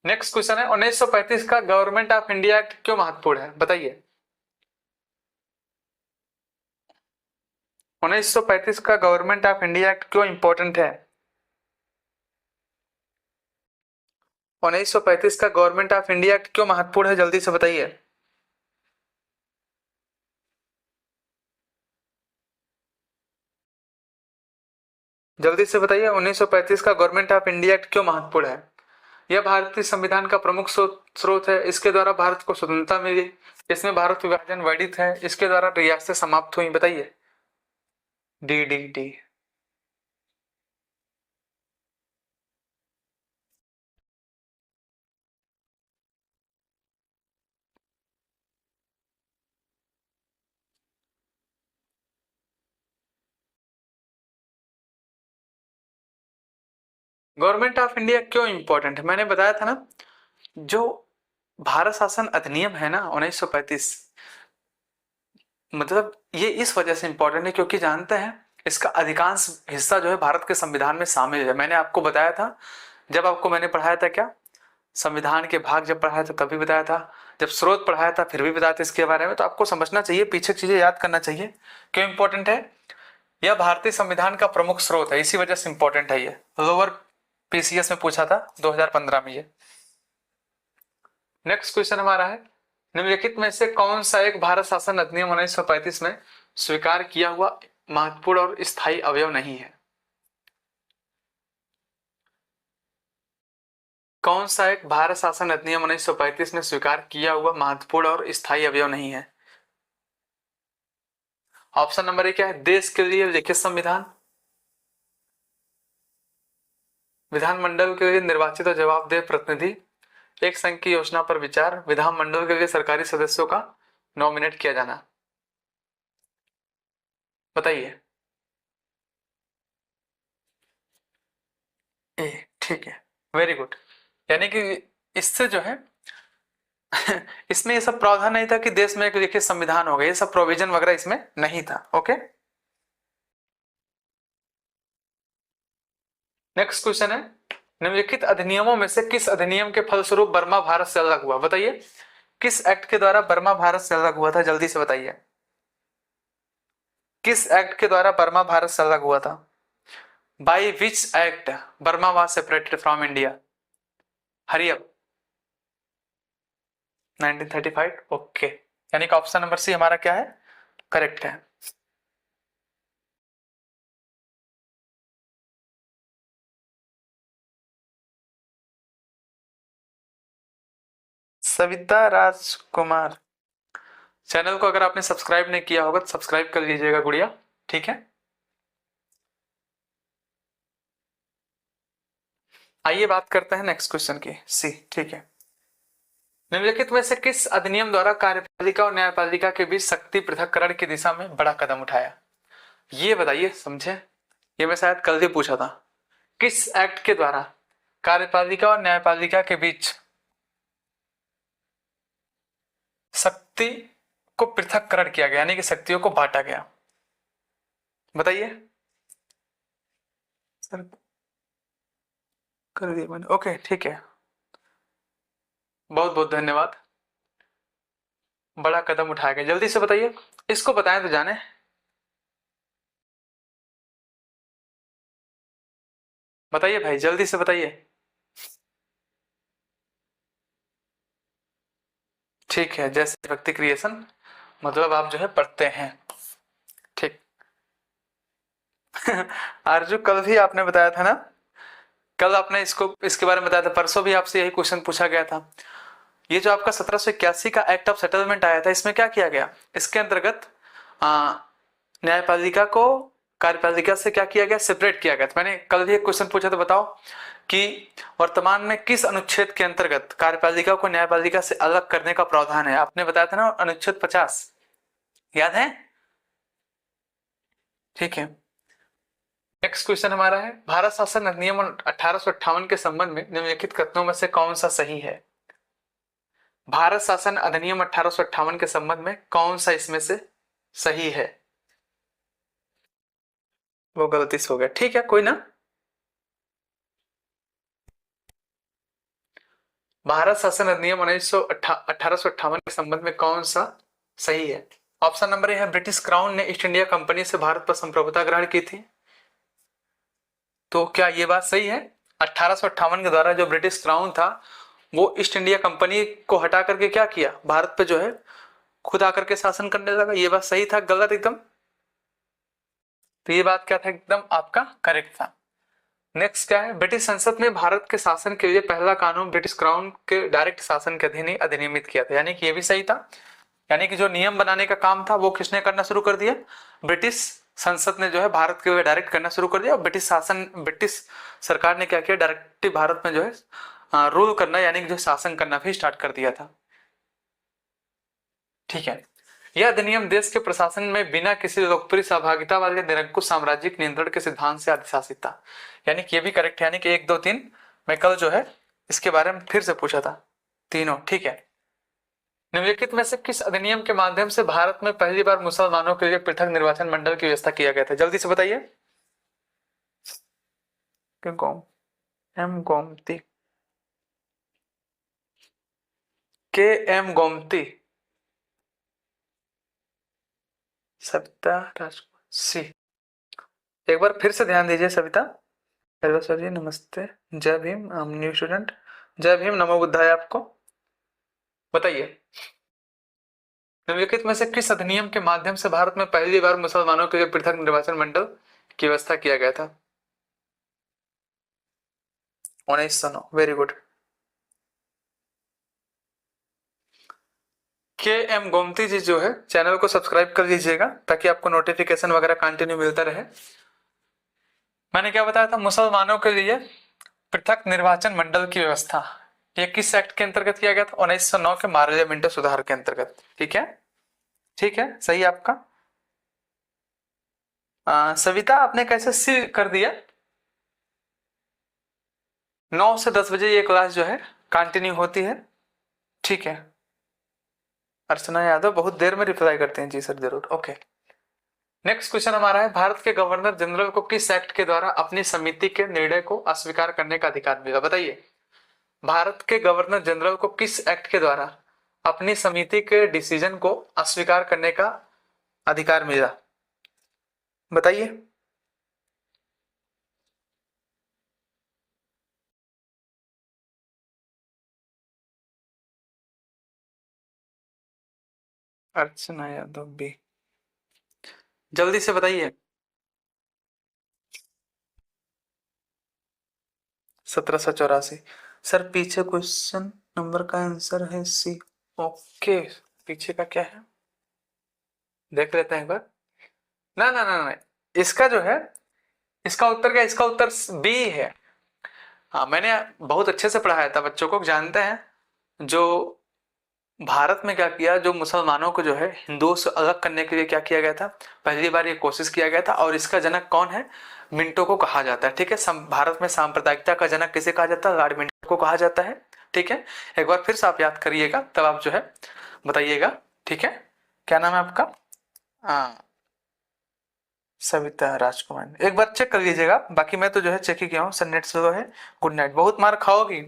नेक्स्ट क्वेश्चन है, 1935 का गवर्नमेंट ऑफ इंडिया एक्ट क्यों महत्वपूर्ण है? बताइए। 1935 का गवर्नमेंट ऑफ इंडिया एक्ट क्यों इंपॉर्टेंट है? 1935 का गवर्नमेंट ऑफ इंडिया एक्ट क्यों महत्वपूर्ण है, जल्दी से बताइए। जल्दी से बताइए, 1935 का गवर्नमेंट ऑफ इंडिया एक्ट क्यों महत्वपूर्ण है? यह भारतीय संविधान का प्रमुख स्रोत है, इसके द्वारा भारत को स्वतंत्रता मिली, इसमें भारत विभाजन वर्णित है, इसके द्वारा रियासतें समाप्त हुई। बताइए। D D D. Government of India क्यों इंपॉर्टेंट है, मैंने बताया था ना, जो भारत शासन अधिनियम है ना 1935, मतलब ये इस वजह से इंपॉर्टेंट है क्योंकि जानते हैं इसका अधिकांश हिस्सा जो है भारत के संविधान में शामिल है। मैंने आपको बताया था, जब आपको मैंने पढ़ाया था क्या, संविधान के भाग जब पढ़ाया था तभी बताया था, जब स्रोत पढ़ाया था फिर भी बताया था इसके बारे में। तो आपको समझना चाहिए, पीछे की चीजें याद करना चाहिए। क्यों इंपॉर्टेंट है? यह भारतीय संविधान का प्रमुख स्रोत है, इसी वजह से इंपॉर्टेंट है ये। लोअर पीसीएस में पूछा था 2015 में ये। नेक्स्ट क्वेश्चन हमारा है, निम्नलिखित में से कौन सा एक भारत शासन अधिनियम 1935 में स्वीकार किया हुआ महत्वपूर्ण और स्थायी अवयव नहीं है? कौन सा एक भारत शासन अधिनियम 1935 में स्वीकार किया हुआ महत्वपूर्ण और स्थायी अवयव नहीं है? ऑप्शन नंबर ए क्या है? देश के लिए लिखित संविधान, विधानमंडल के लिए निर्वाचित और जवाबदेह प्रतिनिधि, एक संघ की योजना पर विचार, विधानमंडल के लिए सरकारी सदस्यों का नॉमिनेट किया जाना। बताइए। ए, ठीक है, वेरी गुड। यानी कि इससे जो है इसमें ये सब प्रावधान नहीं था कि देश में एक लिखित संविधान होगा, ये सब प्रोविजन वगैरह इसमें नहीं था। ओके, नेक्स्ट क्वेश्चन है, निम्नलिखित अधिनियमों में से किस अधिनियम के फलस्वरूप बर्मा भारत से अलग हुआ? बताइए, किस एक्ट के द्वारा बर्मा भारत से अलग हुआ था? जल्दी से बताइए, किस एक्ट के द्वारा बर्मा भारत से अलग हुआ था? By which act Burma was separated from India? Hurry up. 1935। Okay, यानी कि ऑप्शन नंबर सी हमारा क्या है? करेक्ट है। सविता राजकुमार, चैनल को अगर आपने सब्सक्राइब नहीं किया होगा तो सब्सक्राइब कर लीजिएगा गुड़िया, ठीक है। आइए बात करते हैं नेक्स्ट क्वेश्चन की, सी, ठीक है। निम्नलिखित में से किस अधिनियम द्वारा कार्यपालिका और न्यायपालिका के बीच शक्ति पृथक्करण की दिशा में बड़ा कदम उठाया? ये बताइए, समझे, ये मैं शायद कल ही पूछा था। किस एक्ट के द्वारा कार्यपालिका और न्यायपालिका के बीच शक्ति को पृथक्करण किया गया, यानी कि शक्तियों को बांटा गया? बताइए सर, कर दिया मैंने। ओके, ठीक है, बहुत बहुत धन्यवाद। बड़ा कदम उठाया गया, जल्दी से बताइए, इसको बताएं तो जाने। बताइए भाई, जल्दी से बताइए। ठीक है, जैसे व्यक्ति क्रिएशन, मतलब आप जो है पढ़ते हैं, ठीक। आरजू, कल भी आपने बताया था ना, कल आपने इसको इसके बारे में बताया था, परसों भी आपसे यही क्वेश्चन पूछा गया था। ये जो आपका 1781 का एक्ट ऑफ सेटलमेंट आया था, इसमें क्या किया गया? इसके अंतर्गत न्यायपालिका को कार्यपालिका से क्या किया गया? सेपरेट किया गया। तो मैंने कल भी एक क्वेश्चन पूछा था, बताओ कि वर्तमान में किस अनुच्छेद के अंतर्गत कार्यपालिका को न्यायपालिका से अलग करने का प्रावधान है? आपने बताया था ना, अनुच्छेद 50, याद है? ठीक है, नेक्स्ट क्वेश्चन हमारा है, भारत शासन अधिनियम 1858 के संबंध में निम्नलिखित कथनों में से कौन सा सही है? भारत शासन अधिनियम 1858 के संबंध में कौन सा इसमें से सही है? वो गलती से हो गया, ठीक है, कोई ना। भारत शासन अधिनियम 1858 के संबंध में कौन सा सही है? ऑप्शन नंबर ए है, ब्रिटिश क्राउन ने ईस्ट इंडिया कंपनी से भारत पर संप्रभुता ग्रहण की थी। तो क्या ये बात सही है? 1858 के द्वारा जो ब्रिटिश क्राउन था वो ईस्ट इंडिया कंपनी को हटा करके क्या किया? भारत पे जो है खुद आकर के शासन करने लगा। ये बात सही था, गलत एकदम? तो ये बात क्या था? एकदम आपका करेक्ट था। नेक्स्ट क्या है, ब्रिटिश संसद ने भारत के शासन के लिए पहला कानून ब्रिटिश क्राउन के डायरेक्ट शासन के अधीन ही अधिनियमित किया था, यानी कि ये भी सही था। यानी कि जो नियम बनाने का काम था वो किसने करना शुरू कर दिया? ब्रिटिश संसद ने जो है भारत के डायरेक्ट करना शुरू कर दिया, और ब्रिटिश सरकार ने क्या किया? डायरेक्टली भारत में जो है रूल करना, यानी कि जो शासन करना भी स्टार्ट कर दिया था, ठीक है। यह अधिनियम देश के प्रशासन में बिना किसी लोकप्रिय सहभागिता वाले निरंकुश साम्राज्यिक नियंत्रण के सिद्धांत से अधिशासित था। यानी कि ये भी करेक्ट है, यानी कि 1 2 3 मैं कल जो है इसके बारे में फिर से पूछा था, तीनों, ठीक है। निम्नलिखित में से किस अधिनियम के माध्यम से भारत में पहली बार मुसलमानों के लिए पृथक निर्वाचन मंडल की व्यवस्था किया गया था? जल्दी से बताइए। गोम एम गोमती, के एम गोमती, सविता राजकुमार सी। एक बार फिर से ध्यान दीजिए सविता। हेलो सर जी, नमस्ते, जय Bhim, I am new student. जय भीम, नमो बुद्धाय आपको। बताइए, निम्नलिखित में से किस अधिनियम के माध्यम से भारत में पहली बार मुसलमानों के लिए पृथक निर्वाचन मंडल की व्यवस्था किया गया था? 1909, वेरी गुड। के एम गोमती जी जो है, चैनल को सब्सक्राइब कर लीजिएगा ताकि आपको नोटिफिकेशन वगैरह कंटिन्यू मिलता रहे। मैंने क्या बताया था? मुसलमानों के लिए पृथक निर्वाचन मंडल की व्यवस्था, ये किस एक्ट के अंतर्गत किया गया था? 1909 के मार्ले मिंटो सुधार के अंतर्गत। ठीक है, ठीक है, सही आपका। सविता, आपने कैसे सी कर दिया? 9 से 10 बजे ये क्लास जो है कंटिन्यू होती है। ठीक है, अर्चना यादव बहुत देर में रिप्लाई करते हैं, जी सर जरूर, ओके। नेक्स्ट क्वेश्चन हमारा है, भारत के गवर्नर जनरल को किस एक्ट के द्वारा अपनी समिति के निर्णय को अस्वीकार करने का अधिकार मिला? बताइए, भारत के गवर्नर जनरल को किस एक्ट के द्वारा अपनी समिति के डिसीजन को अस्वीकार करने का अधिकार मिला? बताइए। अर्चना यादव भी, जल्दी से बताइए। 1784। सर पीछे क्वेश्चन नंबर का आंसर है सी। ओके, पीछे का क्या है देख लेते हैं एक बार। ना ना ना ना, इसका जो है, इसका उत्तर क्या? इसका उत्तर बी है। हाँ, मैंने बहुत अच्छे से पढ़ाया था बच्चों को, जानते हैं जो भारत में क्या किया, जो मुसलमानों को जो है हिंदुओं से अलग करने के लिए क्या किया गया था, पहली बार ये कोशिश किया गया था। और इसका जनक कौन है? मिंटो को कहा जाता है। ठीक है, भारत में सांप्रदायिकता का जनक किसे कहा जाता है? लॉर्ड मिंटो को कहा जाता है। ठीक है, एक बार फिर से आप याद करिएगा, तब आप जो है बताइएगा। ठीक है, क्या नाम है आपका? हाँ, सविता राजकुमार। एक बार चेक कर लीजिएगा, बाकी मैं तो जो है चेक ही किया हूँ, सर नेट स्लो है। गुड नाइट, बहुत मार खाओगी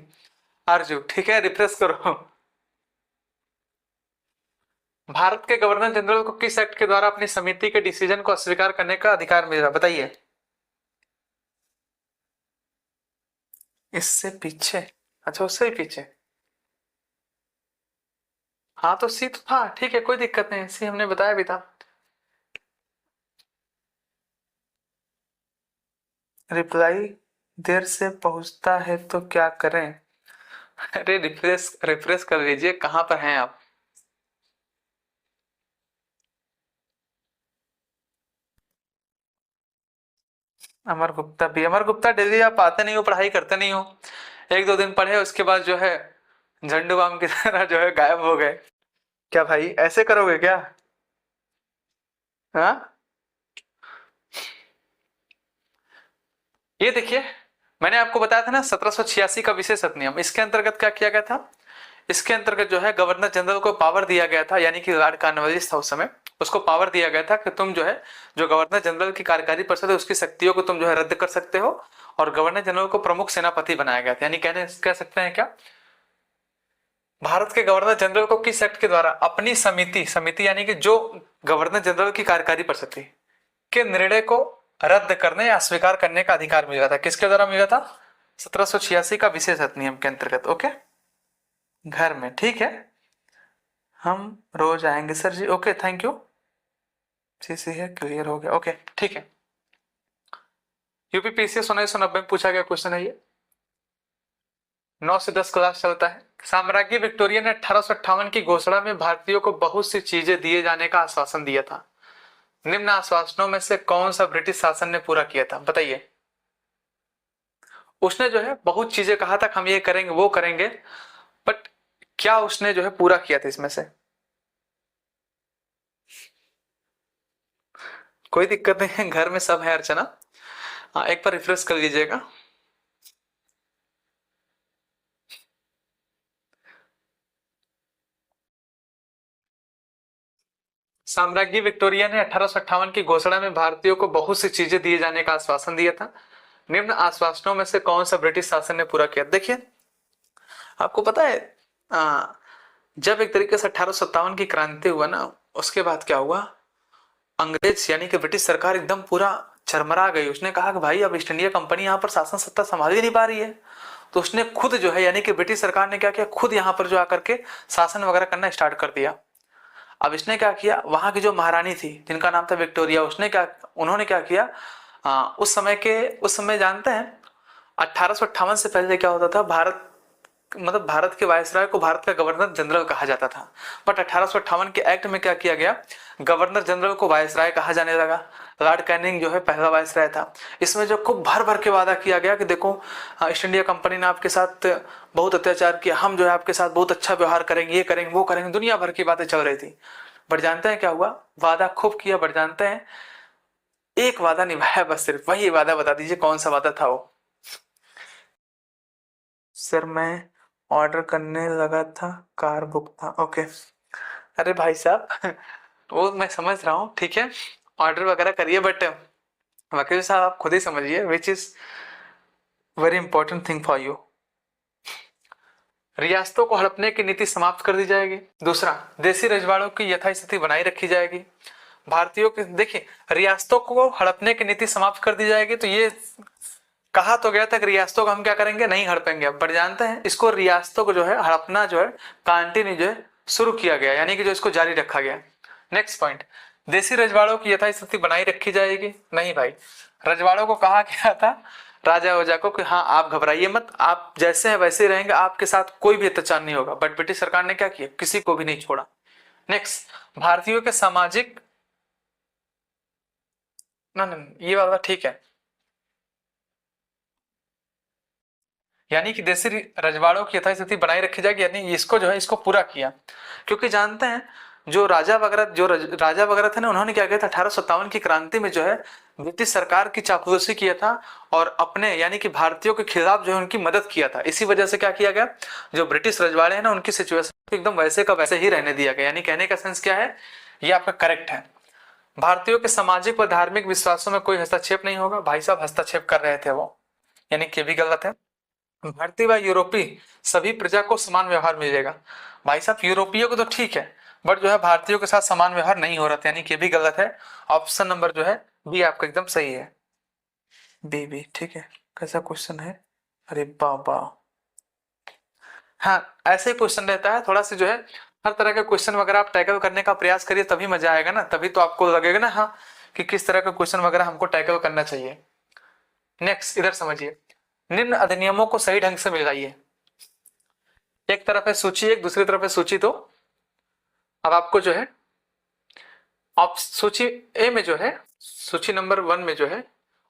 आरजू। ठीक है, रिफ्रेश करो। भारत के गवर्नर जनरल को किस एक्ट के द्वारा अपनी समिति के डिसीजन को अस्वीकार करने का अधिकार मिला? बताइए। इससे पीछे, अच्छा उससे ही पीछे। हाँ तो सी तो था, ठीक है, कोई दिक्कत नहीं, सी हमने बताया भी था। रिप्लाई देर से पहुंचता है तो क्या करें? अरे रिफ्रेश रिफ्रेश कर लीजिए, कहां पर हैं आप? अमर गुप्ता भी, अमर गुप्ता डेली आप आते नहीं हो, पढ़ाई करते नहीं हो, एक दो दिन पढ़े उसके बाद जो है झंडू बाम की तरह जो है गायब हो गए। क्या भाई ऐसे करोगे क्या? हाँ, ये देखिए, मैंने आपको बताया था ना 1786 का विशेष अधिनियम, इसके अंतर्गत क्या किया गया था? इसके अंतर्गत जो है गवर्नर जनरल को पावर दिया गया था, यानी कि लॉर्ड कॉर्नवालिस था उस समय, उसको पावर दिया गया था कि तुम जो है, जो गवर्नर जनरल की कार्यकारी परिषद है उसकी शक्तियों को तुम जो है रद्द कर सकते हो। और गवर्नर जनरल को प्रमुख सेनापति बनाया गया था, यानी कहने कह सकते हैं क्या, भारत के गवर्नर जनरल को किस एक्ट के द्वारा अपनी समिति, समिति यानी कि जो गवर्नर जनरल की कार्यकारी परिषद थी, के निर्णय को रद्द करने या स्वीकार करने का अधिकार मिला था? किसके द्वारा मिला था? 1786 का विशेष अधिनियम के अंतर्गत। ओके, घर में, ठीक है, हम रोज आएंगे sir ji. Okay, thank you. C है, क्लियर हो गया। ओके, ठीक है। यूपीपीसीएस 1990 में पूछा गया क्वेश्चन है ये, 9 से 10 क्लास चलता है। साम्राज्ञी विक्टोरिया ने 1858 की घोषणा में भारतीयों को बहुत सी चीजें दिए जाने का आश्वासन दिया था। निम्न आश्वासनों में से कौन सा ब्रिटिश शासन ने पूरा किया था? बताइए। उसने जो है बहुत चीजें कहा था, हम ये करेंगे वो करेंगे, बट क्या उसने जो है पूरा किया था इसमें से? कोई दिक्कत नहीं है, घर में सब है अर्चना। हाँ, एक बार रिफ्रेश कर लीजिएगा। साम्राज्ञी विक्टोरिया ने 1858 की घोषणा में भारतीयों को बहुत सी चीजें दिए जाने का आश्वासन दिया था। निम्न आश्वासनों में से कौन सा ब्रिटिश शासन ने पूरा किया? देखिए, आपको पता है जब एक तरीके से 1857 की क्रांति हुआ ना, उसके बाद क्या हुआ, अंग्रेज यानी कि ब्रिटिश सरकार एकदम पूरा चरमरा गई। उसने कहा कि भाई अब ईस्ट इंडिया कंपनी यहाँ पर शासन सत्ता संभाल ही नहीं पा रही है। तो उसने खुद जो है यानी कि ब्रिटिश सरकार ने क्या किया, खुद यहाँ पर जो आकर के शासन वगैरह करना स्टार्ट कर दिया। अब इसने क्या किया, वहां की जो महारानी थी जिनका नाम था विक्टोरिया, उन्होंने क्या किया, उस समय जानते हैं 1858 से पहले क्या होता था, भारत के वायसराय को भारत का गवर्नर जनरल कहा जाता था। बट 1858 के एक्ट में क्या किया गया, गवर्नर जनरल को वायसराय कहा जाने लगा। लॉर्ड कैनिंग जो है पहला वायसराय था। इसमें जो खूब भर भर के वादा किया गया कि देखो ईस्ट इंडिया कंपनी ने आपके साथ बहुत अत्याचार किया, हम जो है आपके साथ बहुत अच्छा व्यवहार करेंगे, ये करेंगे वो करेंगे, दुनिया भर की बातें चल रही थी। बट जानते हैं क्या हुआ, वादा खूब किया, बट जानते हैं एक वादा निभाया बस, सिर्फ वही वादा बता दीजिए कौन सा वादा था वो? सर मैं ऑर्डर करने लगा था, कार बुक था। ओके, अरे भाई साहब वो मैं समझ रहा हूँ, ठीक है, ऑर्डर वगैरह करिए, बट वकील साहब आप खुद ही समझिए which is very important thing for you. रियासतों को हड़पने की नीति समाप्त कर दी जाएगी। दूसरा, देसी रजवाड़ों की यथास्थिति बनाई रखी जाएगी। भारतीयों के देखिए, रियासतों को हड़पने की नीति समाप्त कर दी जाएगी, तो ये कहा तो गया था कि रियासतों को हम क्या करेंगे, नहीं हड़पेंगे। अब बट जानते हैं इसको रियासतों को जो है हड़पना जो है कंटिन्यू जो है शुरू किया गया, यानी कि जो इसको जारी रखा गया। नेक्स्ट पॉइंट, देसी रजवाड़ों की यथास्थिति बनाई रखी जाएगी। नहीं भाई, रजवाड़ों को कहा गया था राजा ओझा को कि हाँ आप घबराइए मत, आप जैसे हैं वैसे ही रहेंगे, आपके साथ कोई भी अत्याचार नहीं होगा। बट ब्रिटिश सरकार ने क्या किया, किसी को भी नहीं छोड़ा। नेक्स्ट, भारतीयों के सामाजिक ना ये वाला ठीक है, यानी कि देसी रजवाड़ों की यथास्थिति बनाई रखी जाएगी, यानी इसको जो है इसको पूरा किया। क्योंकि जानते हैं जो राजा वगैरह थे ना, उन्होंने क्या किया था 1857 की क्रांति में जो है ब्रिटिश सरकार की चापलूसी किया था और अपने यानी कि भारतीयों के खिलाफ जो है उनकी मदद किया था। इसी वजह से क्या किया गया, जो ब्रिटिश रजवाड़े हैं ना उनकी सिचुएशन एकदम वैसे का वैसे ही रहने दिया गया। यानी कहने का सेंस क्या है, ये आपका करेक्ट है। भारतीयों के सामाजिक व धार्मिक विश्वासों में कोई हस्तक्षेप नहीं होगा। भाई साहब हस्तक्षेप कर रहे थे वो, यानी कि भी गलत है। भारतीय व यूरोपीय सभी प्रजा को समान व्यवहार मिलेगा। भाई साहब यूरोपीय को तो ठीक है, बट जो है भारतीयों के साथ समान व्यवहार नहीं हो रहा था, यानी कि भी गलत है। ऑप्शन नंबर जो है बी आपका एकदम सही है, बी ठीक है। कैसा क्वेश्चन है, अरे बाबा, हाँ ऐसे ही क्वेश्चन रहता है थोड़ा सा जो है, हर तरह के क्वेश्चन वगैरह आप टैकल करने का प्रयास करिए, तभी मजा आएगा ना, तभी तो आपको लगेगा ना हाँ कि किस तरह का क्वेश्चन वगैरह हमको टैकल करना चाहिए। नेक्स्ट इधर समझिए, निम्न अधिनियमों को सही ढंग से मिलाइए। एक तरफ है सूची एक, दूसरी तरफ है सूची दो। अब आपको जो है सूची ए में जो है, सूची नंबर 1 में जो है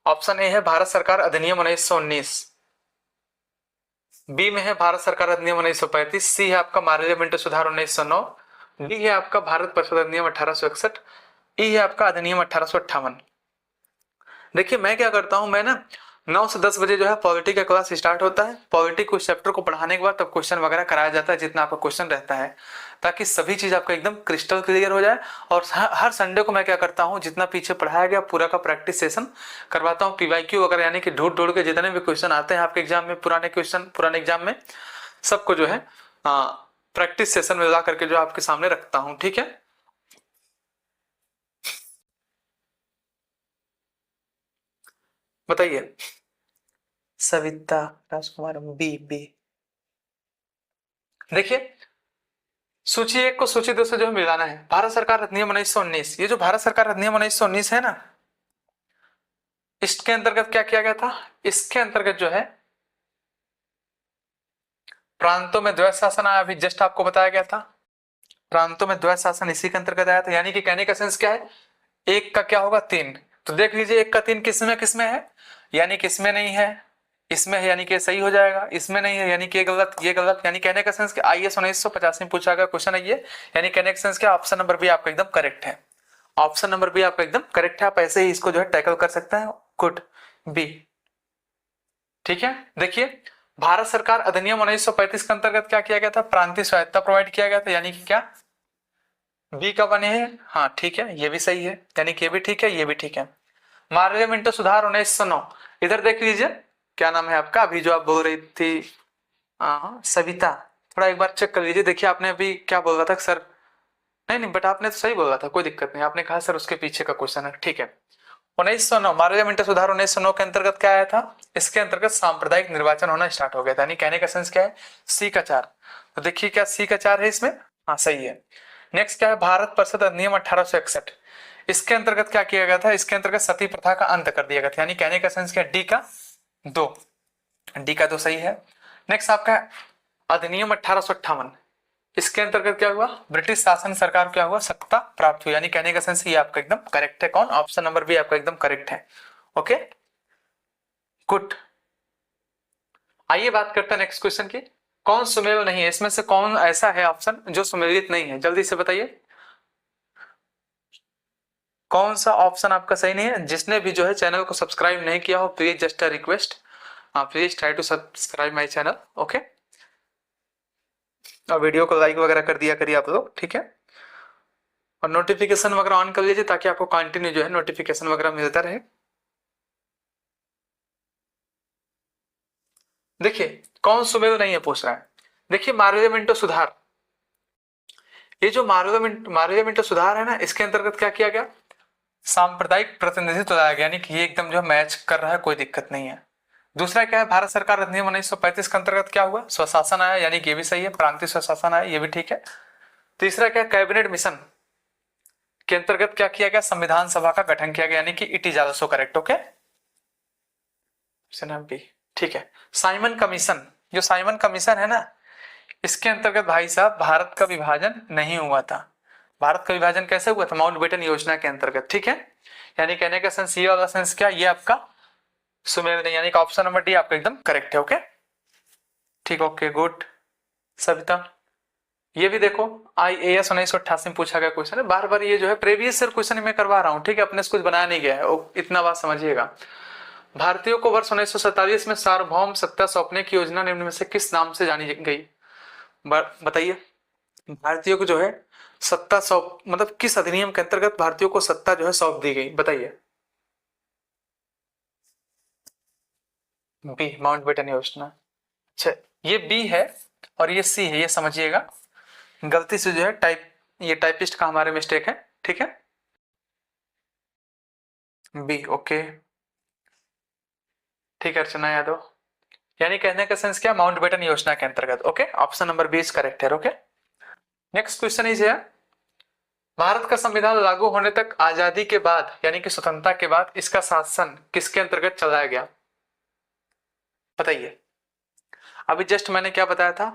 ऑप्शन ए है भारत सरकार अधिनियम 1919, बी में है भारत सरकार अधिनियम 1935, सी है आपका पार्लियामेंट सुधार 1909, डी है आपका भारत परिषद अधिनियम 1861, ई है आपका अधिनियम 1858। देखिए मैं क्या करता हूं, मैं ना 9 से 10 बजे जो है पॉलिटी का क्लास स्टार्ट होता है। पॉलिटी को चैप्टर को पढ़ाने के बाद तब क्वेश्चन वगैरह कराया जाता है, जितना आपका क्वेश्चन रहता है, ताकि सभी चीज आपका एकदम क्रिस्टल क्लियर हो जाए। और हर संडे को मैं क्या करता हूँ, जितना पीछे पढ़ाया गया पूरा का प्रैक्टिस सेशन करवाता हूँ, पीवाईक्यू वगैरह, यानी कि ढूंढ ढूंढ के जितने भी क्वेश्चन आते हैं आपके एग्जाम में, पुराने क्वेश्चन पुराने एग्जाम में, सबको जो है प्रैक्टिस सेशन में ला करके जो आपके सामने रखता हूँ, ठीक है। बताइए, सविता राजकुमार, बी। देखिए सूची एक को सूची दो से जो मिलाना है, भारत सरकार अधिनियम 1919, ये जो भारत सरकार अधिनियम 1919 है ना, इसके अंतर्गत क्या किया गया था, इसके अंतर्गत जो है प्रांतों में द्वैध शासन आया, अभी जस्ट आपको बताया गया था, प्रांतों में द्वैध शासन इसी के अंतर्गत आया था। यानी कि कहने का सेंस क्या है, एक का क्या होगा 3, तो देख लीजिए एक का 3 किसमें किसमें है, यानी कि इसमें नहीं है, इसमें है यानी कि सही हो जाएगा, इसमें नहीं है यानी कि ये गलत, ये गलत। यानी कहने का सेंस कि आईएएस 1950 में पूछा गया क्वेश्चन है ये, यानी कहने का सेंस क्या, ऑप्शन नंबर बी आपका एकदम करेक्ट है, ऑप्शन नंबर बी आपका एकदम करेक्ट है। आप ऐसे ही इसको जो है टैकल कर सकते हैं, गुड, बी ठीक है। देखिए भारत सरकार अधिनियम 1935 के अंतर्गत क्या किया गया था, प्रांतीय स्वायत्ता प्रोवाइड किया गया था, यानी कि क्या, बी का बने है, हाँ ठीक है, ये भी सही है, यानी कि ये भी ठीक है, ये भी ठीक है। मार्गो मिंटो सुधार 1909, इधर देख लीजिए, क्या नाम है आपका, अभी जो आप बोल रही थी, हाँ सविता, थोड़ा एक बार चेक कर लीजिए, देखिए आपने अभी क्या बोल रहा था सर, नहीं नहीं बट आपने तो सही बोला था, कोई दिक्कत नहीं, आपने कहा सर उसके पीछे का क्वेश्चन है, ठीक है। 1909 मार्गो मिंटो सुधार 1909 के अंतर्गत क्या आया था, इसके अंतर्गत सांप्रदायिक निर्वाचन होना स्टार्ट हो गया था, यानी कहने का सेंस क्या है, सी का 4, तो देखिए क्या सी का 4 है इसमें, हाँ सही है। नेक्स्ट क्या है, भारत परिषद अधिनियम 1861, इसके अंतर्गत क्या किया गया था, इसके अंतर्गत सती प्रथा का अंत कर दिया गया था, यानी कहने का सेंस क्या, डी का 2, डी का 2 सही है। नेक्स्ट आपका अधिनियम 1858, इसके अंतर्गत क्या हुआ, ब्रिटिश शासन सरकार क्या हुआ, सत्ता प्राप्त हुई, यानी कहने का सेंस ये आपका एकदम करेक्ट है, कौन, ऑप्शन नंबर बी आपका एकदम करेक्ट है। Okay good. आइए बात करते हैं नेक्स्ट क्वेश्चन की, कौन सुमेल नहीं है, इसमें से कौन ऐसा है ऑप्शन जो सुमेलित नहीं है, जल्दी से बताइए, कौन सा ऑप्शन आपका सही नहीं है। जिसने भी जो है चैनल को सब्सक्राइब नहीं किया हो, please just a request, please try to subscribe my channel, okay, और वीडियो को लाइक वगैरह कर दिया करिए आप लोग, ठीक है, और नोटिफिकेशन वगैरह ऑन कर लीजिए ताकि आपको कंटिन्यू जो है नोटिफिकेशन वगैरह मिलता रहे। देखिए कौन सुमेल नहीं है पूछ रहा है, देखिए मार्गो मिंटो सुधार, ये जो मार्गो मिंटो सुधार है ना, इसके अंतर्गत क्या किया गया, सांप्रदायिक प्रतिनिधित्व लाया गया, यानी कि ये एकदम जो मैच कर रहा है, कोई दिक्कत नहीं है। दूसरा क्या है, भारत सरकार अधिनियम 1935 के अंतर्गत क्या हुआ, स्वशासन आया, यानी कि ये भी सही है, प्रांतीय स्वशासन आया, ये भी ठीक है। तीसरा क्या, कैबिनेट मिशन के अंतर्गत क्या किया गया, संविधान सभा का गठन किया गया, यानी कि it is also correct, okay, ठीक है। साइमन कमीशन, जो साइमन कमीशन है ना, इसके अंतर्गत भाई साहब भारत का विभाजन नहीं हुआ था, भारत का विभाजन कैसे हुआ था, माउंटबेटन योजना के अंतर्गत, ठीक है, यानी कहने का सेंस ये वाला सेंस क्या, ये आपका सुमेल नहीं, यानी कि ऑप्शन नंबर डी आपका एकदम करेक्ट है, ओके ठीक, ओके गुड। सविता, ये भी देखो IAS 1988 में पूछा गया क्वेश्चन है, बार बार ये जो है प्रीवियस ईयर क्वेश्चन मैं करवा रहा हूँ, ठीक है, अपने से कुछ बनाया नहीं गया है, इतना बात समझिएगा। भारतीयों को वर्ष 1947 में सार्वभौम सत्ता सौंपने की योजना निम्न में से किस नाम से जानी गई, बताइए। भारतीयों को जो है सत्ता सौंप, मतलब किस अधिनियम के अंतर्गत भारतीयों को सत्ता जो है सौंप दी गई, बताइए। बी, माउंटबेटन योजना, अच्छा ये बी है और ये सी है, ये समझिएगा, गलती से जो है ये टाइपिस्ट का हमारे मिस्टेक है, ठीक है, बी, ओके ठीक है, अर्चना यादव, यानी कहने का सेंस क्या, माउंटबेटन योजना के अंतर्गत, okay, option number B is correct है, ओके। नेक्स्ट क्वेश्चन इज है, भारत का संविधान लागू होने तक आजादी के बाद, यानी कि स्वतंत्रता के बाद, इसका शासन किसके अंतर्गत चलाया गया, बताइए। अभी जस्ट मैंने क्या बताया था,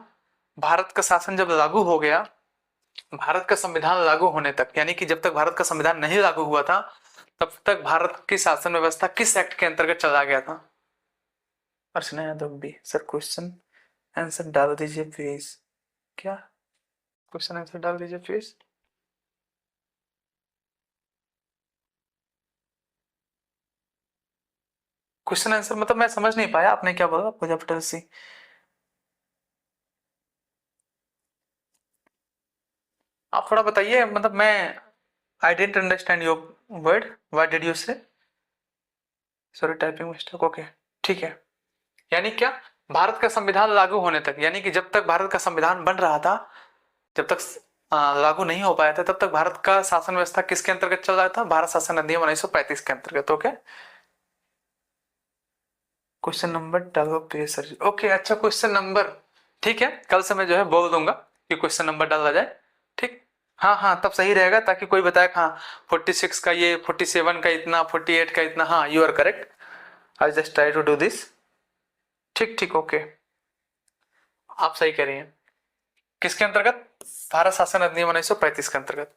भारत का शासन जब लागू हो गया, भारत का संविधान लागू होने तक, यानी कि जब तक भारत का संविधान नहीं लागू हुआ था तब तक भारत की शासन व्यवस्था किस एक्ट के अंतर्गत चला गया था। अर्चना यादव भी, सर क्वेश्चन आंसर डाल दीजिए प्लीज, क्या क्वेश्चन आंसर डाल दीजिए प्लीज। क्वेश्चन आंसर मतलब मैं समझ नहीं पाया आपने क्या बोला, कैपिटल सी, आप थोड़ा बताइए, मतलब मैं I don't understand your word, what did you say, sorry typing mistake, okay ठीक है, यानी क्या, भारत का संविधान लागू होने तक, यानी कि जब तक भारत का संविधान बन रहा था, जब तक लागू नहीं हो पाया था तब तक भारत का शासन व्यवस्था किसके अंतर्गत चल रहा था, भारत शासन अधिनियम 1935 के अंतर्गत, ओके। क्वेश्चन नंबर डालो प्लीज सर, ओके अच्छा क्वेश्चन नंबर, ठीक है, कल से मैं जो है बोल दूंगा कि क्वेश्चन नंबर डाला जाए, ठीक, हाँ हाँ तब सही रहेगा, ताकि कोई बताए हाँ 46 का ये, 47 का इतना, 48 का इतना, हाँ you are correct, I just try to do this, ठीक ठीक ओके, आप सही कह रही हैं, किसके अंतर्गत, भारत शासन अधिनियम 1935 के अंतर्गत।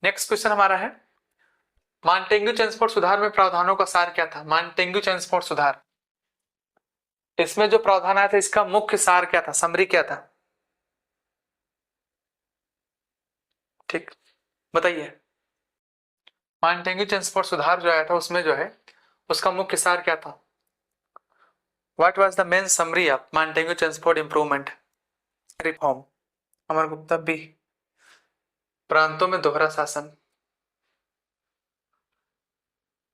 नेक्स्ट क्वेश्चन हमारा है, मांटेग्यू चेम्सफोर्ड सुधार में प्रावधानों का सार क्या था, मांटेग्यू चेम्सफोर्ड सुधार, इसमें जो प्रावधान आया था इसका मुख्य सार क्या था, समरी क्या था, ठीक बताइए। मांटेग्यू चेम्सफोर्ड सुधार जो आया था उसमें जो है उसका मुख्य सार क्या था, what was the main summary of Montagu Chelmsford improvement reform, Amar Gupta B, प्रांतों में दोहरा शासन।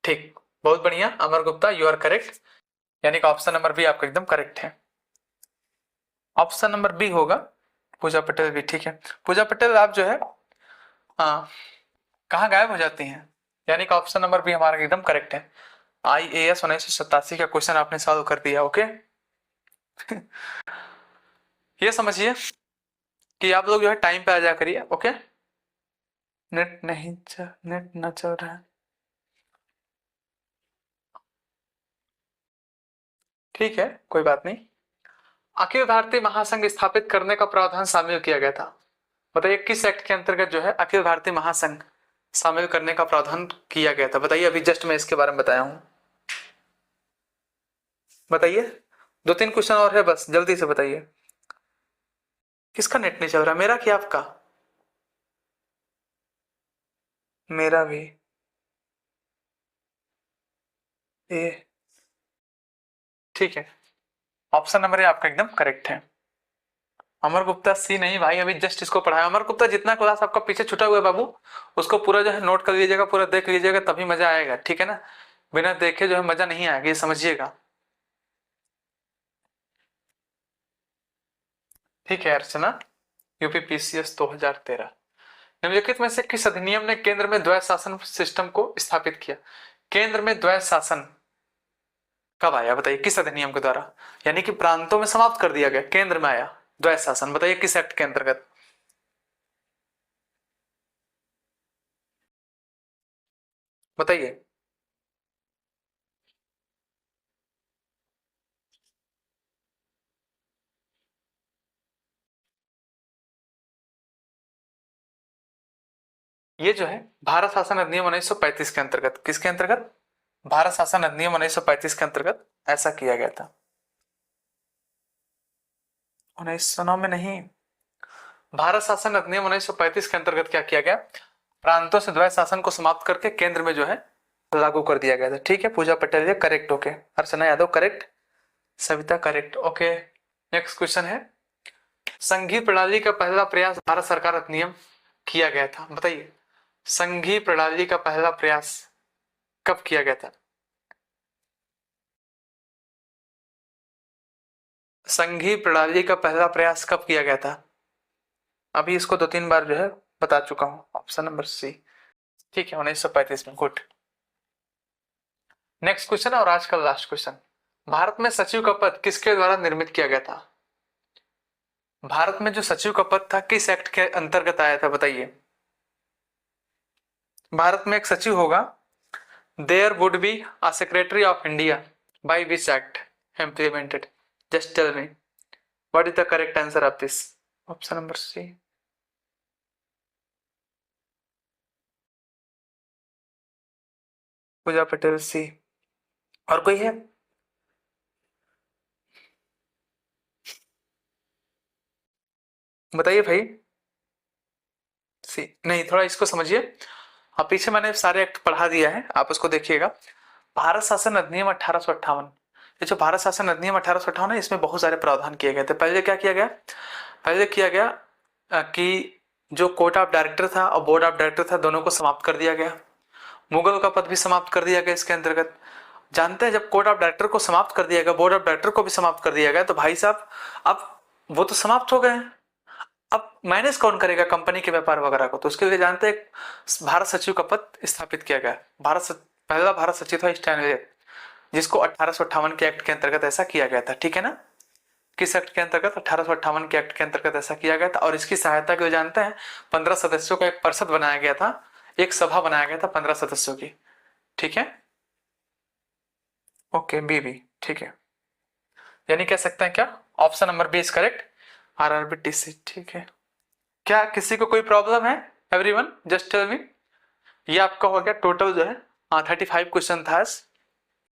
ठीक, बहुत बढ़िया Amar Gupta, you are correct. यानी कि ऑप्शन नंबर बी आपका एकदम करेक्ट है। ऑप्शन नंबर बी होगा पूजा पटेल भी। ठीक है पूजा पटेल, आप जो है हाँ कहाँ गायब हो जाती हैं? यानी कि ऑप्शन नंबर बी हमारा एकदम करेक्ट है। IAS 1987 का क्वेश्चन आपने सॉल्व कर दिया। ओके ये समझिए कि आप लोग जो है टाइम पे आ जा करिए। ओके, नेट ना चल रहा है। ठीक है कोई बात नहीं। अखिल भारतीय महासंघ स्थापित करने का प्रावधान शामिल किया गया था। बताइए किस एक्ट के अंतर्गत जो है अखिल भारतीय महासंघ शामिल करने का प्रावधान किया गया था? बताइए, अभी जस्ट मैं इसके बारे में बताया हूं। बताइए, 2-3 क्वेश्चन और है बस, जल्दी से बताइए। किसका नेट नहीं चल रहा, मेरा कि आपका? मेरा भी। ए ठीक है, ऑप्शन नंबर ए आपका एकदम करेक्ट है। अमर गुप्ता सी नहीं भाई, अभी जस्ट इसको पढ़ाया। अमर गुप्ता जितना क्लास आपका पीछे छूटा हुआ है बाबू, उसको पूरा जो है नोट कर लीजिएगा, पूरा देख लीजिएगा, तभी मजा आएगा। ठीक है ना, बिना देखे जो है मजा नहीं आएगा, ये समझिएगा। ठीक है अर्चना, यूपी PCS 2013। निम्नलिखित में से किस अधिनियम ने केंद्र में द्वैध शासन सिस्टम को स्थापित किया? केंद्र में द्वैध शासन कब आया बताइए, किस अधिनियम के द्वारा? यानी कि प्रांतों में समाप्त कर दिया गया, केंद्र में आया द्वैध शासन। बताइए किस एक्ट के अंतर्गत? बताइए। ये जो है भारत शासन अधिनियम 1935 के अंतर्गत, किसके अंतर्गत? भारत शासन अधिनियम 1935 के अंतर्गत ऐसा किया गया था। 1909 में नहीं, भारत शासन अधिनियम 1935 के अंतर्गत क्या किया गया? प्रांतों से द्वैध शासन को समाप्त करके केंद्र में जो है लागू कर दिया गया था। ठीक है पूजा पटेल, ये correct. Okay, Archana Yadav correct, Savita correct. Okay, next question है, संघीय प्रणाली का पहला प्रयास भारत सरकार अधिनियम किया गया था। बताइए, संघीय प्रणाली का पहला प्रयास कब किया गया था? संघीय प्रणाली का पहला प्रयास कब किया गया था? अभी इसको 2-3 बार जो है बता चुका हूं। Option number C. ठीक है 1935 में। गुड, नेक्स्ट क्वेश्चन और आज का लास्ट क्वेश्चन, भारत में सचिव का पद किसके द्वारा निर्मित किया गया था? भारत में जो सचिव का पद था किस एक्ट के अंतर्गत आया था? बताइए। भारत में एक सचिव होगा, there would be a secretary of India, by which act implemented? Just tell me what is the correct answer of this? Option number C. Pooja Patel C, और कोई है? बताइए भाई। सी नहीं, थोड़ा इसको समझिए। हाँ, पीछे मैंने सारे एक्ट पढ़ा दिया है, आप उसको देखिएगा। भारत शासन अधिनियम 1858, ये जो भारत शासन अधिनियम 1858 है, इसमें बहुत सारे प्रावधान किए गए थे। पहले क्या किया गया? पहले किया गया कि जो कोर्ट ऑफ डायरेक्टर था और बोर्ड ऑफ डायरेक्टर था, दोनों को समाप्त कर दिया गया। मुगल का पद भी समाप्त कर दिया गया इसके अंतर्गत। जानते हैं, जब कोर्ट ऑफ डायरेक्टर को समाप्त कर दिया गया, बोर्ड ऑफ डायरेक्टर को भी समाप्त कर दिया गया, तो भाई साहब अब वो तो समाप्त हो गए, अब मैनेज कौन करेगा कंपनी के व्यापार वगैरह को? तो उसके लिए जानते हैं भारत सचिव का पद स्थापित किया गया। पहला भारत सचिव था स्टैनले, जिसको 1858 के एक्ट के अंतर्गत ऐसा किया गया था। ठीक है ना, किस एक्ट के अंतर्गत? 1858 के एक्ट के अंतर्गत ऐसा किया गया था। और इसकी सहायता के लिए जानते हैं 15 सदस्यों का एक परिषद बनाया गया था, एक सभा बनाया गया था 15 सदस्यों की। ठीक है, ओके बी ठीक है, यानी कह सकते हैं क्या option number B is correct, RRBTC। ठीक है, क्या किसी को कोई प्रॉब्लम है? Everyone just tell me. ये आपका हो गया टोटल जो है 35 क्वेश्चन था।